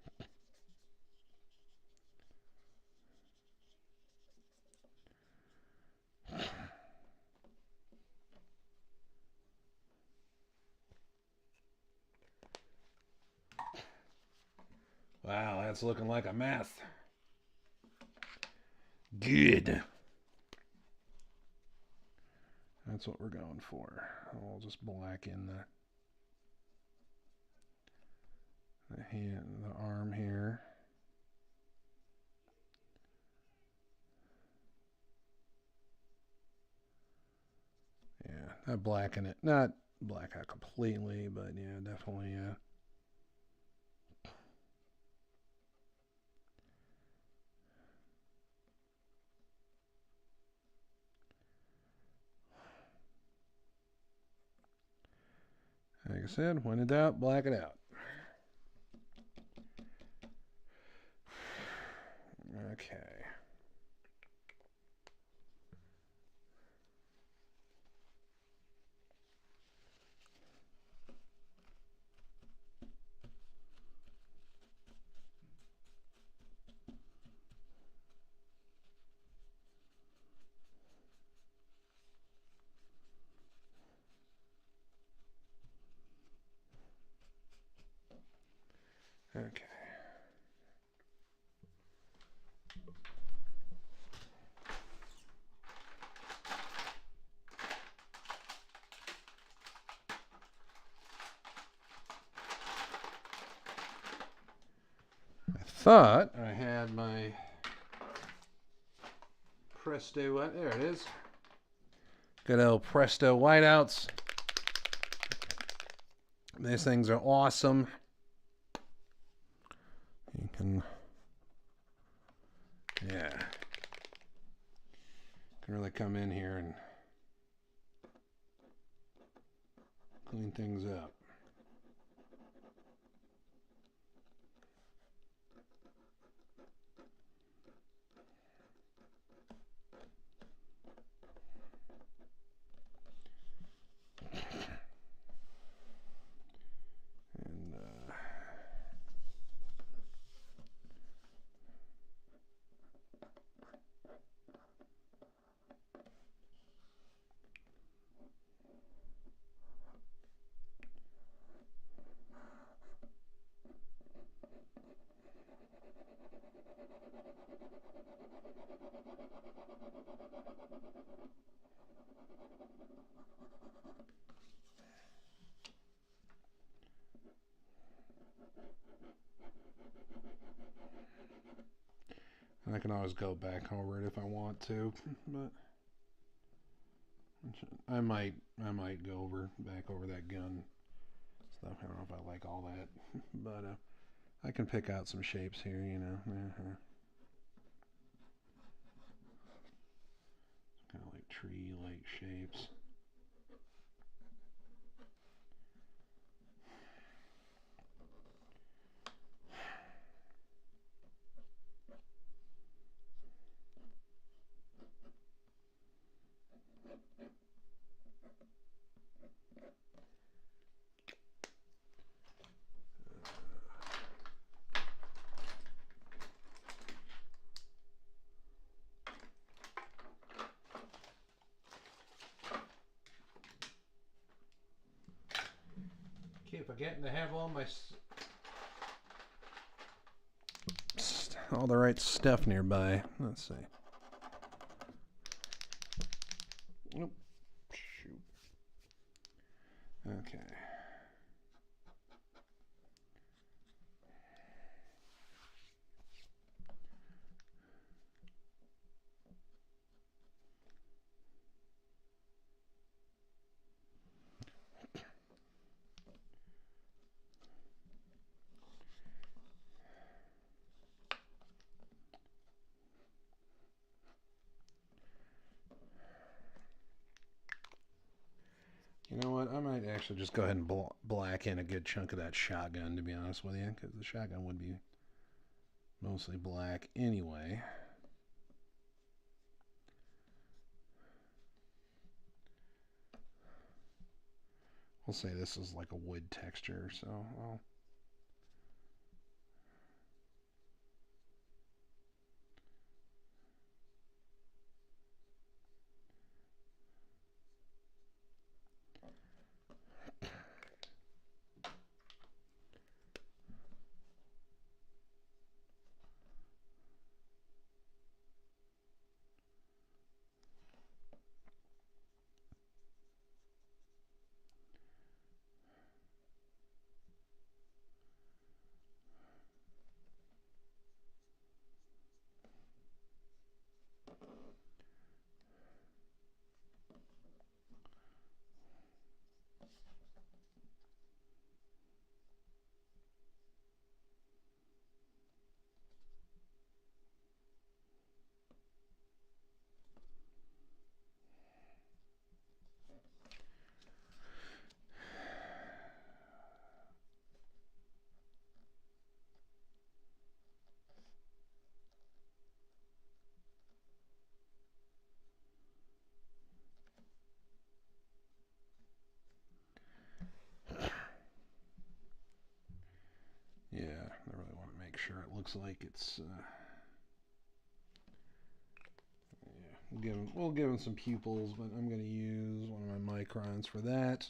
Wow, that's looking like a mess. Good. That's what we're going for. I'll just black in the hand, the arm here. Yeah, not blacken it. Not black out completely, but yeah, definitely. Like I said, when in doubt, black it out. Okay. Okay. I thought I had my Presto white. There it is. Good old Presto whiteouts. These things are awesome. You can, yeah, can really come in here and clean things up. And I can always go back over it if I want to, but I might go back over that gun stuff. I don't know if I like all that, but I can pick out some shapes here, you know. Kind of like tree-like shapes. Keep forgetting to have all the right stuff nearby. Let's see. Nope. Shoot. Okay. You know what? I might actually just go ahead and black in a good chunk of that shotgun, to be honest with you, because the shotgun would be mostly black anyway. We'll say this is like a wood texture, so I'll looks like it's yeah, we'll give him some pupils, but I'm going to use one of my microns for that.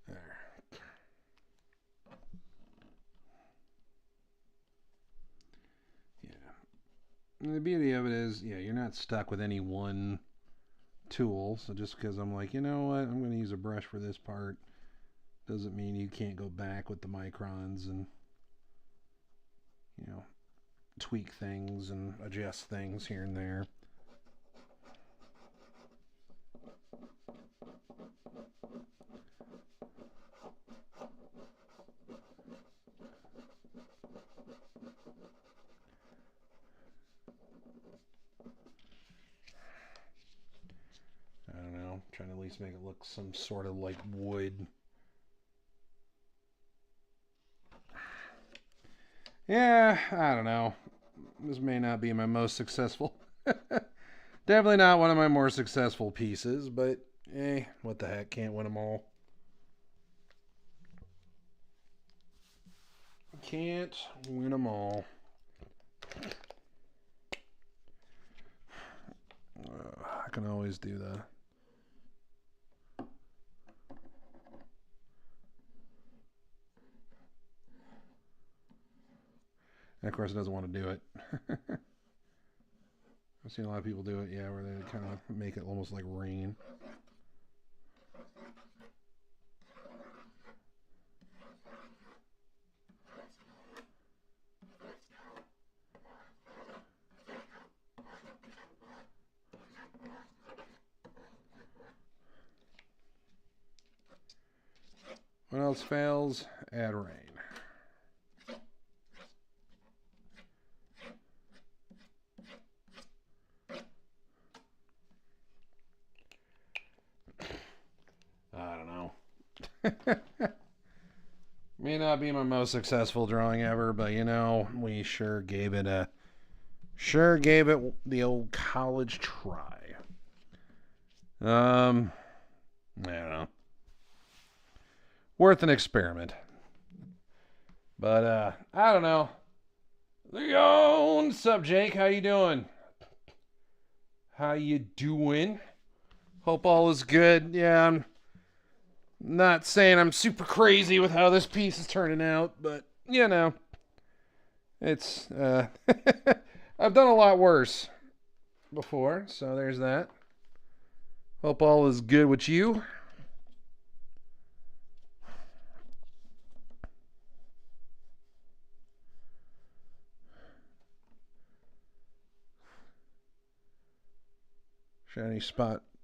There. Yeah. And the beauty of it is, yeah, you're not stuck with any one tool. So just because I'm like, you know what, I'm going to use a brush for this part, doesn't mean you can't go back with the microns and, you know, tweak things and adjust things here and there. I don't know, trying to at least make it look some sort of like wood. Yeah, I don't know. This may not be my most successful. Definitely not one of my more successful pieces, but what the heck, can't win them all. Can't win them all. I can always do that. And of course, it doesn't want to do it. I've seen a lot of people do it, yeah, where they kind of make it almost like rain. What else fails? Add rain. I don't know. May not be my most successful drawing ever, but you know, we sure gave it the old college try. I don't know. Worth an experiment. But I don't know. What's up, Jake? How you doing? How you doing? Hope all is good. Yeah, I'm not saying I'm super crazy with how this piece is turning out, but you know, it's I've done a lot worse before, so there's that. Hope all is good with you.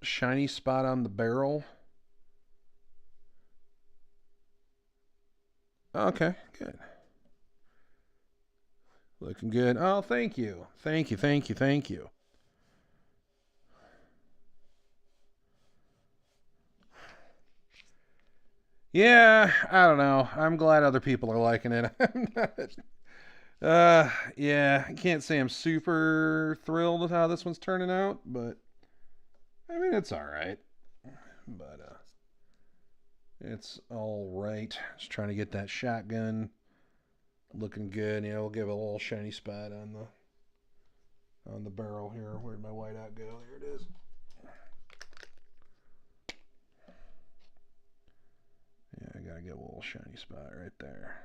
Shiny spot on the barrel. Okay, good. Looking good. Oh, thank you. Thank you, thank you, thank you. Yeah, I don't know. I'm glad other people are liking it. I'm not, yeah, I can't say I'm super thrilled with how this one's turning out, but I mean, it's all right. But it's all right. Just trying to get that shotgun looking good. You know, we'll give it a little shiny spot on the barrel here. Where'd my whiteout go? There it is. Yeah, I gotta get a little shiny spot right there.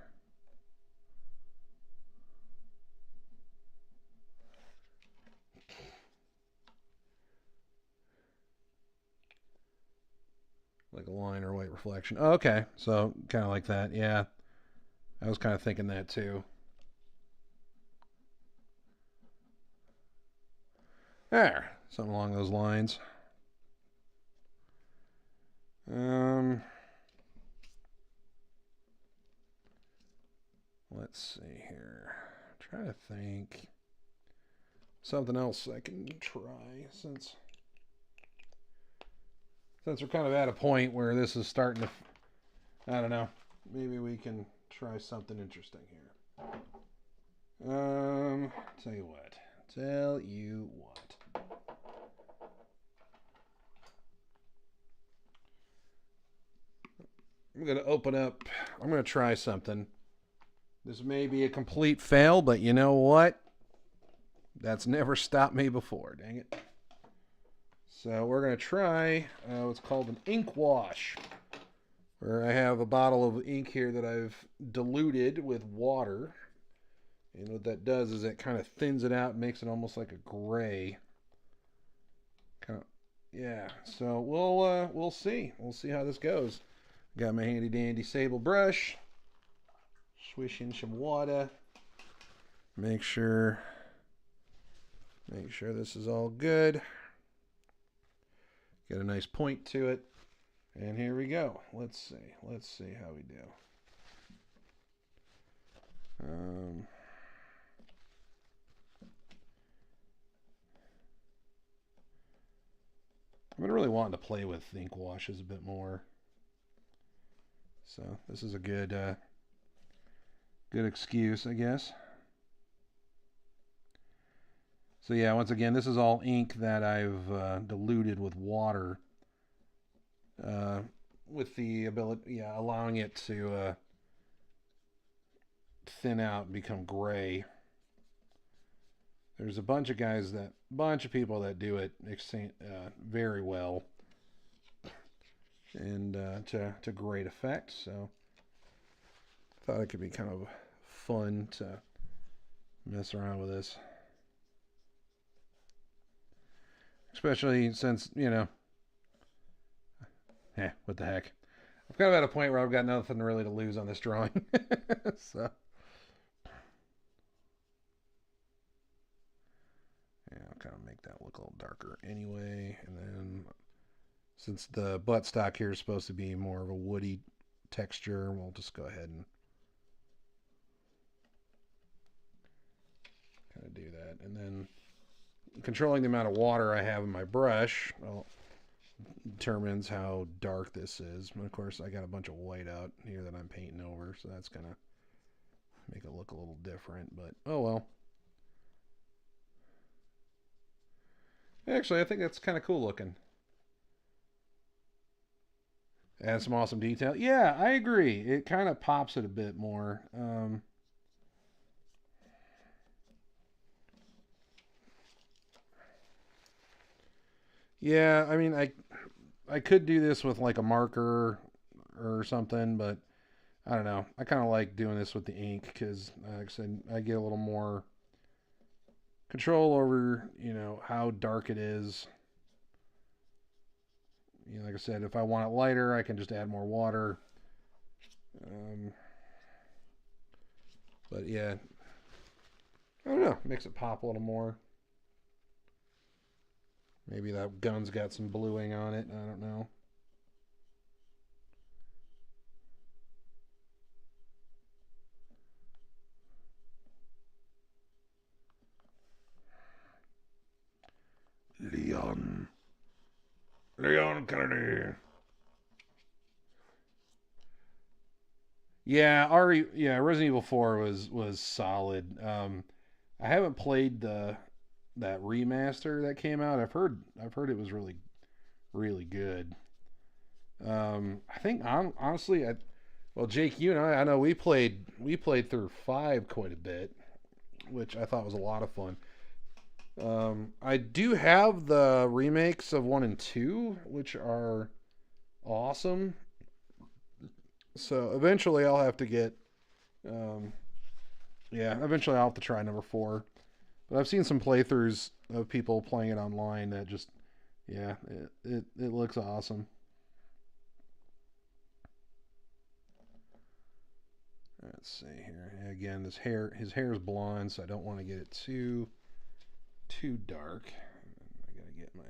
Like a line or white reflection. Oh, okay, so kind of like that. Yeah, I was kind of thinking that too. There, something along those lines. Let's see here. I'm trying to think something else I can try since we're kind of at a point where this is starting to, I don't know, maybe we can try something interesting here. Tell you what. I'm going to open up. I'm going to try something. This may be a complete fail, but you know what? That's never stopped me before. Dang it. So we're going to try what's called an ink wash, where I have a bottle of ink here that I've diluted with water. And what that does is it kind of thins it out and makes it almost like a gray. Kind of, yeah. So we'll see. We'll see how this goes. Got my handy dandy sable brush. Swish in some water. Make sure this is all good. Get a nice point to it. And here we go. Let's see how we do. I've been really wanting to play with ink washes a bit more. So this is a good excuse, I guess. So yeah, once again, this is all ink that I've diluted with water, with the ability, allowing it to thin out and become gray. There's a bunch of people that do it very well, and to great effect. So I thought it could be kind of fun to mess around with this. Especially since, what the heck. I've kind of at a point where I've got nothing really to lose on this drawing. So, yeah, I'll kind of make that look a little darker anyway. And then, since the buttstock here is supposed to be more of a woody texture, we'll just go ahead and kind of do that. And then, controlling the amount of water I have in my brush determines how dark this is. And of course, I got a bunch of white out here that I'm painting over, so that's going to make it look a little different, but oh well. Actually, I think that's kind of cool looking. Adds some awesome detail. Yeah, I agree. It kind of pops it a bit more. Yeah, I mean, I could do this with like a marker or something, but I don't know. I kind of like doing this with the ink because, like I said, I get a little more control over, how dark it is. Like I said, if I want it lighter, I can just add more water. But yeah, I don't know. Makes it pop a little more. Maybe that gun's got some bluing on it. I don't know. Leon Kennedy. Yeah, Resident Evil 4 was solid. I haven't played that remaster that came out. I've heard it was really really good. I think honestly, well, Jake, you and I know we played through 5 quite a bit, which I thought was a lot of fun. I do have the remakes of 1 and 2, which are awesome. So eventually I'll have to get, eventually I'll have to try number 4. But I've seen some playthroughs of people playing it online that just, it looks awesome. Let's see here. Again, his hair is blonde, so I don't want to get it too dark. I gotta get my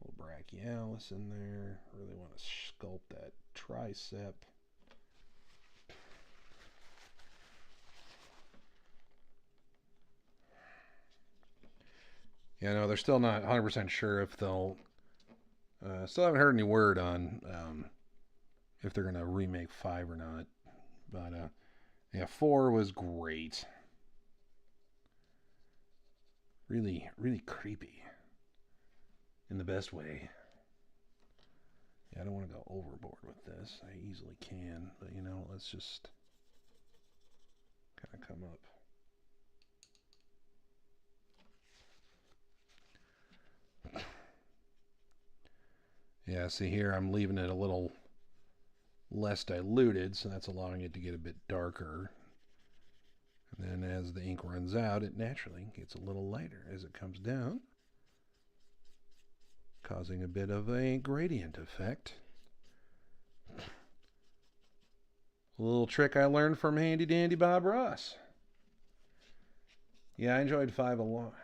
little brachialis in there. Really want to sculpt that tricep. Yeah, no, they're still not 100% sure if they'll. Still haven't heard any word on if they're gonna remake 5 or not. But 4 was great. Really, really creepy in the best way. Yeah, I don't want to go overboard with this. I easily can, but you know, let's just kind of come up. Yeah, see here I'm leaving it a little less diluted, so that's allowing it to get a bit darker. And then as the ink runs out, it naturally gets a little lighter as it comes down, causing a bit of a gradient effect. A little trick I learned from handy dandy Bob Ross. Yeah, I enjoyed 5 a lot.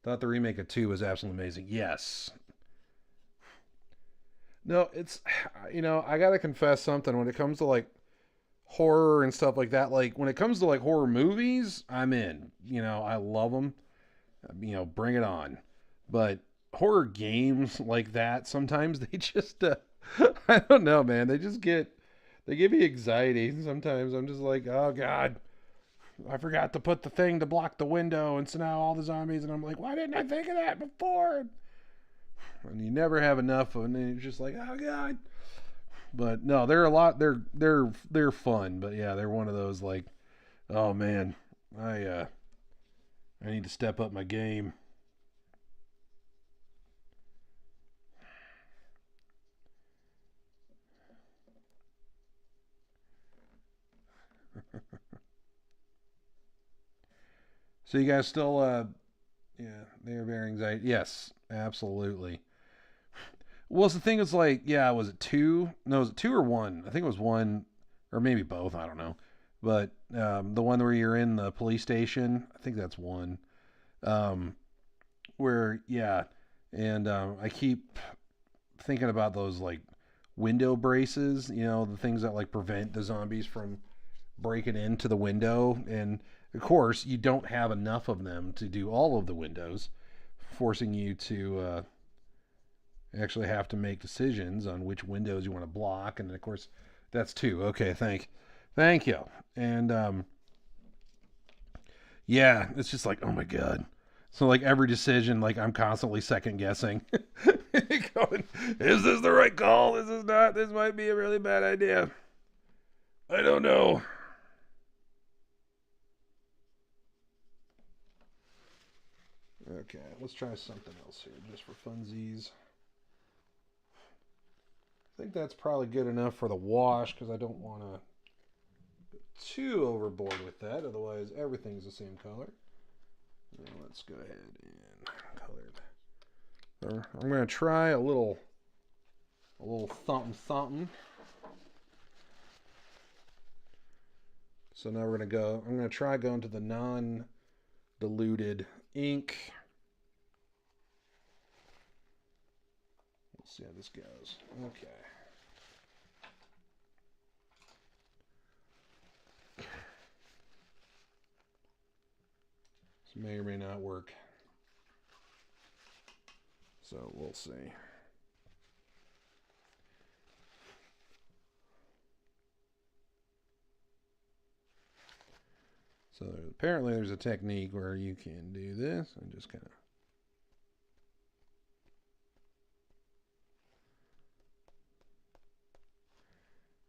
Thought the remake of 2 was absolutely amazing. Yes. No, it's, you know, I gotta confess something when it comes to like horror and stuff like that. Like when it comes to like horror movies, I'm in. You know, I love them. You know, bring it on. But horror games like that, sometimes they just, I don't know, man. They give me anxiety. Sometimes I'm just like, oh God, I forgot to put the thing to block the window, and so now all the zombies, and I'm like, why didn't I think of that before? And you never have enough of it, and you're just like, oh God. But no, they're a lot. They're fun, but yeah, they're one of those like, oh man, I need to step up my game. So you guys still, yeah, they're very anxiety. Yes, absolutely. Well, the thing is, like, yeah, was it 2? No, was it 2 or 1? I think it was 1, or maybe both. I don't know. But the one where you're in the police station, I think that's 1. Um, where, yeah, and I keep thinking about those like window braces. You know, the things that like prevent the zombies from breaking into the window, and of course, you don't have enough of them to do all of the windows, forcing you to actually have to make decisions on which windows you want to block. And of course, that's 2. Okay, thank you. And yeah, it's just like, oh my God. So like every decision, like I'm constantly second guessing. Going, is this the right call? Is this not? This might be a really bad idea. I don't know. Okay, let's try something else here, just for funsies. I think that's probably good enough for the wash, because I don't want to go too overboard with that. Otherwise, everything's the same color. Now let's go ahead and color it. I'm going to try a little something. So now I'm going to try going to the non-diluted ink. Let's see how this goes. Okay. This may or may not work. So we'll see. So apparently there's a technique where you can do this and just kind of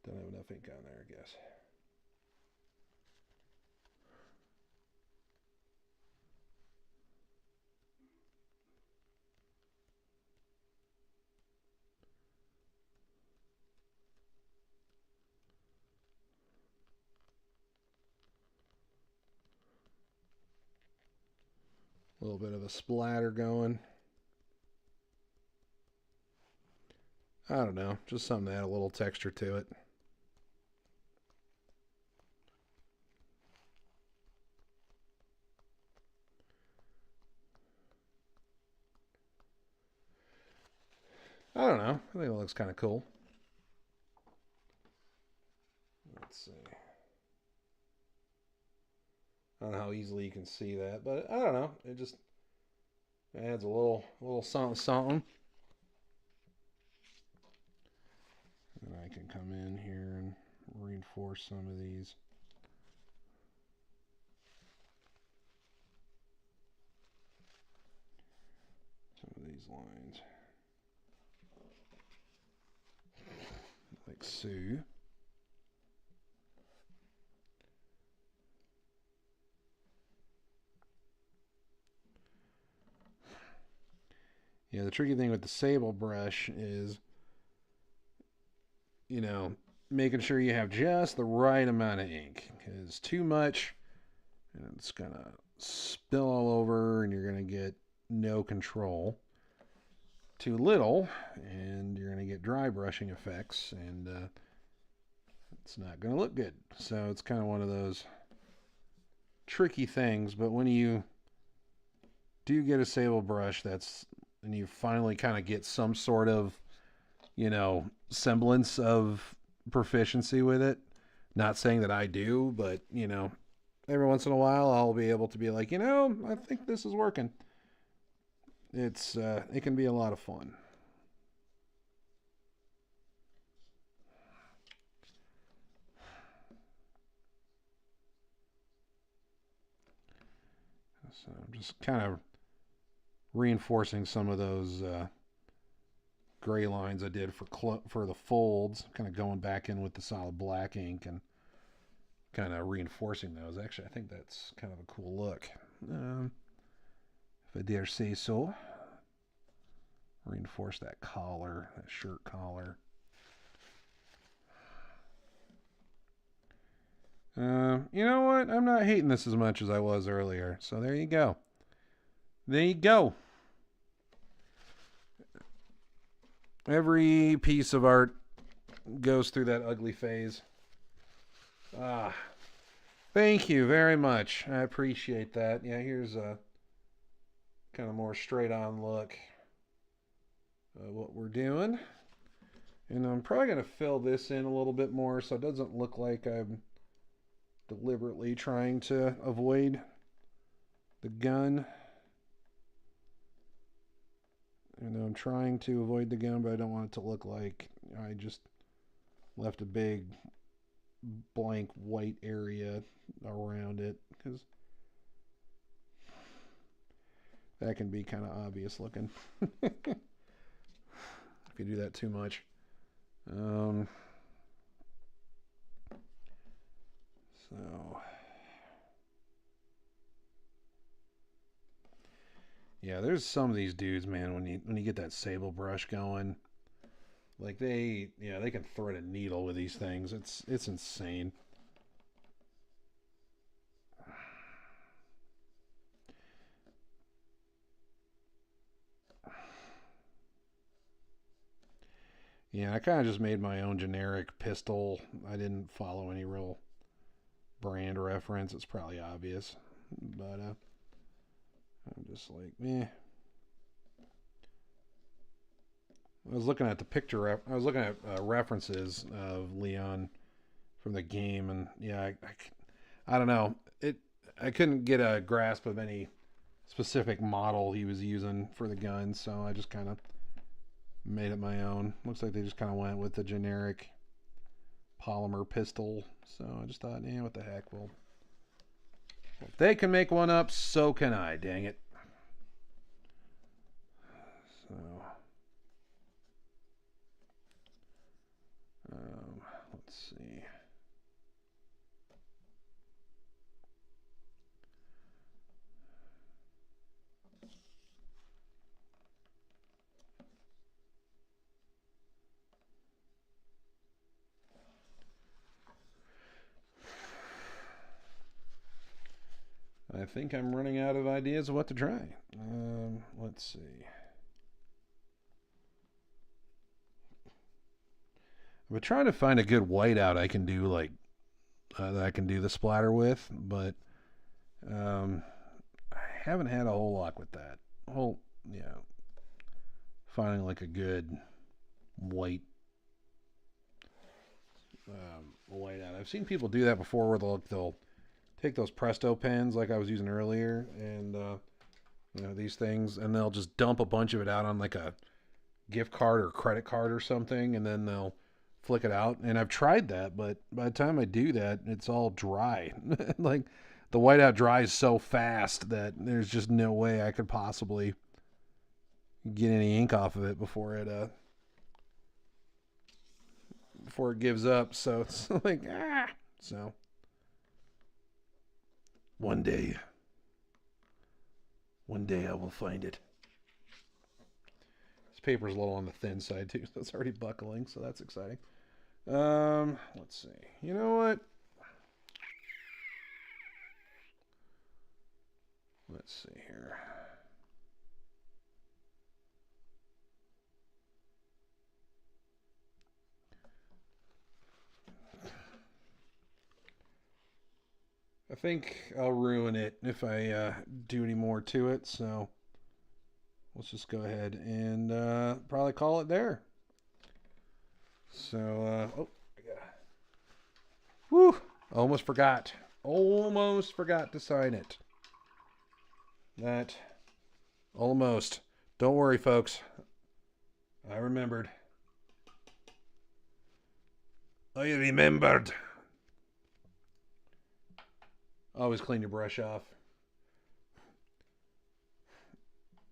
don't have enough ink on there, I guess. A little bit of a splatter going. I don't know, just something to add a little texture to it. I don't know. I think it looks kind of cool. Let's see. I don't know how easily you can see that, but I don't know. It just adds a little something. And I can come in here and reinforce some of these. Some of these lines. see. Yeah, the tricky thing with the sable brush is, you know, making sure you have just the right amount of ink. Because too much, and it's going to spill all over and you're going to get no control. Too little, and you're going to get dry brushing effects, and it's not going to look good. So it's kind of one of those tricky things. But when you do get a sable brush and you finally kind of get some sort of, semblance of proficiency with it, not saying that I do, but, every once in a while I'll be able to be like, I think this is working. It can be a lot of fun. So I'm just kind of reinforcing some of those gray lines I did for the folds, kind of going back in with the solid black ink and kind of reinforcing those. Actually, I think that's kind of a cool look. If I dare say so. Reinforce that collar, that shirt collar. You know what? I'm not hating this as much as I was earlier. So there you go. There you go. Every piece of art goes through that ugly phase. Thank you very much. I appreciate that. Yeah, here's a kind of more straight on look at what we're doing. And I'm probably going to fill this in a little bit more so it doesn't look like I'm deliberately trying to avoid the gun. I'm trying to avoid the gun, but I don't want it to look like I just left a big blank white area around it, because that can be kind of obvious looking if you do that too much. So yeah, there's some of these dudes, man, when you get that sable brush going, like they can thread a needle with these things. It's insane. Yeah, I kind of just made my own generic pistol. I didn't follow any real brand reference. It's probably obvious, but I'm just like, I was looking at the picture. I was looking at references of Leon from the game, and yeah, I don't know. I couldn't get a grasp of any specific model he was using for the gun, so I just kind of made it my own. Looks like they just kind of went with the generic polymer pistol. So I just thought, what the heck? Well, if they can make one up, so can I, dang it. So, let's see. I think I'm running out of ideas of what to try. Let's see. I've been trying to find a good whiteout I can do that I can do the splatter with, but I haven't had a whole lot with that. Finding like a good whiteout. I've seen people do that before, where they'll take those Presto pens like I was using earlier, and these things, and they'll just dump a bunch of it out on like a gift card or credit card or something, and then they'll flick it out. And I've tried that, but by the time I do that, it's all dry. Like the whiteout dries so fast that there's just no way I could possibly get any ink off of it before it before it gives up. So it's like, ah. So one day I will find it. This paper's a little on the thin side too, so it's already buckling, so that's exciting. Let's see. You know what? Let's see here. I think I'll ruin it if I do any more to it, so let's just go ahead and probably call it there. So, oh, I got. Whew! Almost forgot. Almost forgot to sign it. That. Almost. Don't worry, folks. I remembered. I remembered. Always clean your brush off.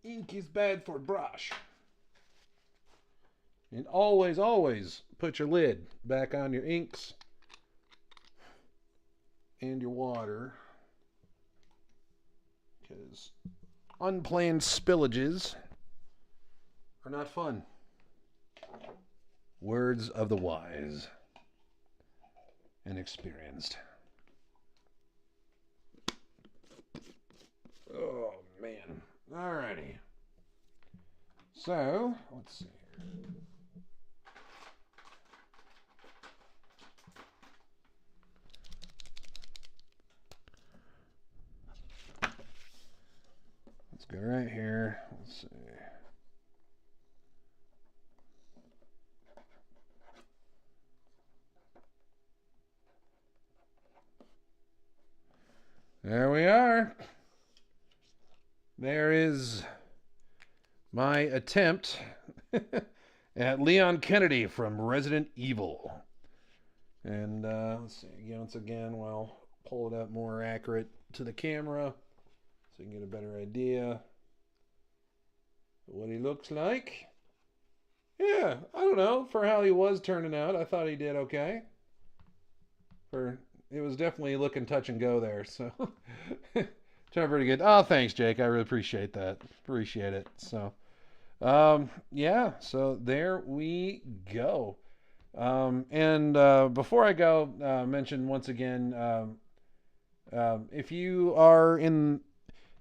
Ink is bad for brush. And always, always put your lid back on your inks and your water, because unplanned spillages are not fun. Words of the wise and experienced. Oh, man. Alrighty. So, let's see here. Let's go right here. Let's see. There we are. There is my attempt at Leon Kennedy from Resident Evil. And let's see, once again, well, pull it up more accurate to the camera so you can get a better idea what he looks like. Yeah, I don't know, for how he was turning out, I thought he did okay. It was definitely looking touch and go there, so turned pretty good. Oh, thanks, Jake. I really appreciate that. Appreciate it. So, yeah. So there we go. And before I go, mention once again, if you are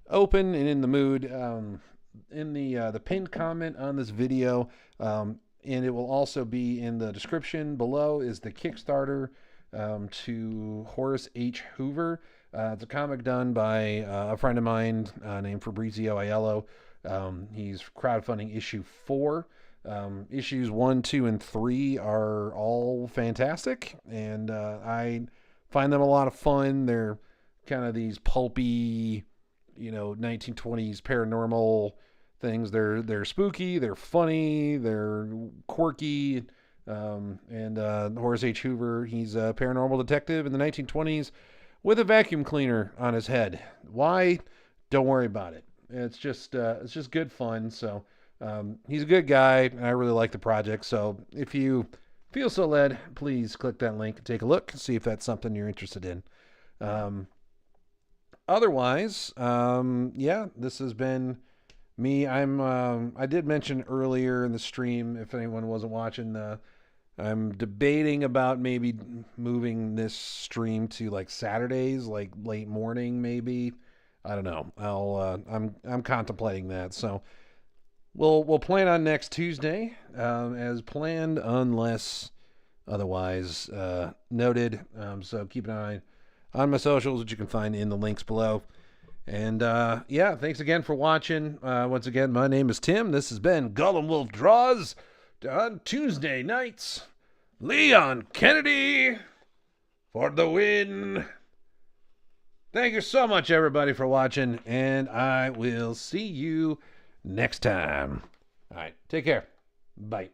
open and in the mood, in the pinned comment on this video, and it will also be in the description below, is the Kickstarter to Horace H. Hoover. It's a comic done by a friend of mine named Fabrizio Aiello. He's crowdfunding issue 4. Issues 1, 2, and 3 are all fantastic, and I find them a lot of fun. They're kind of these pulpy, 1920s paranormal things. They're spooky, they're funny, they're quirky. And Horace H. Hoover, he's a paranormal detective in the 1920s with a vacuum cleaner on his head. Why? Don't worry about it. It's just good fun. So he's a good guy, and I really like the project. So if you feel so led, please click that link and take a look and see if that's something you're interested in. Otherwise, yeah, this has been me. I did mention earlier in the stream, if anyone wasn't watching, I'm debating about maybe moving this stream to like Saturdays, like late morning, maybe. I don't know. I'm contemplating that. So we'll plan on next Tuesday, as planned, unless otherwise noted. So keep an eye on my socials, which you can find in the links below. And yeah, thanks again for watching. Once again, my name is Tim. This has been Gollum Wolf Draws on Tuesday nights. Leon Kennedy for the win. Thank you so much, everybody, for watching, and I will see you next time. All right, take care. Bye.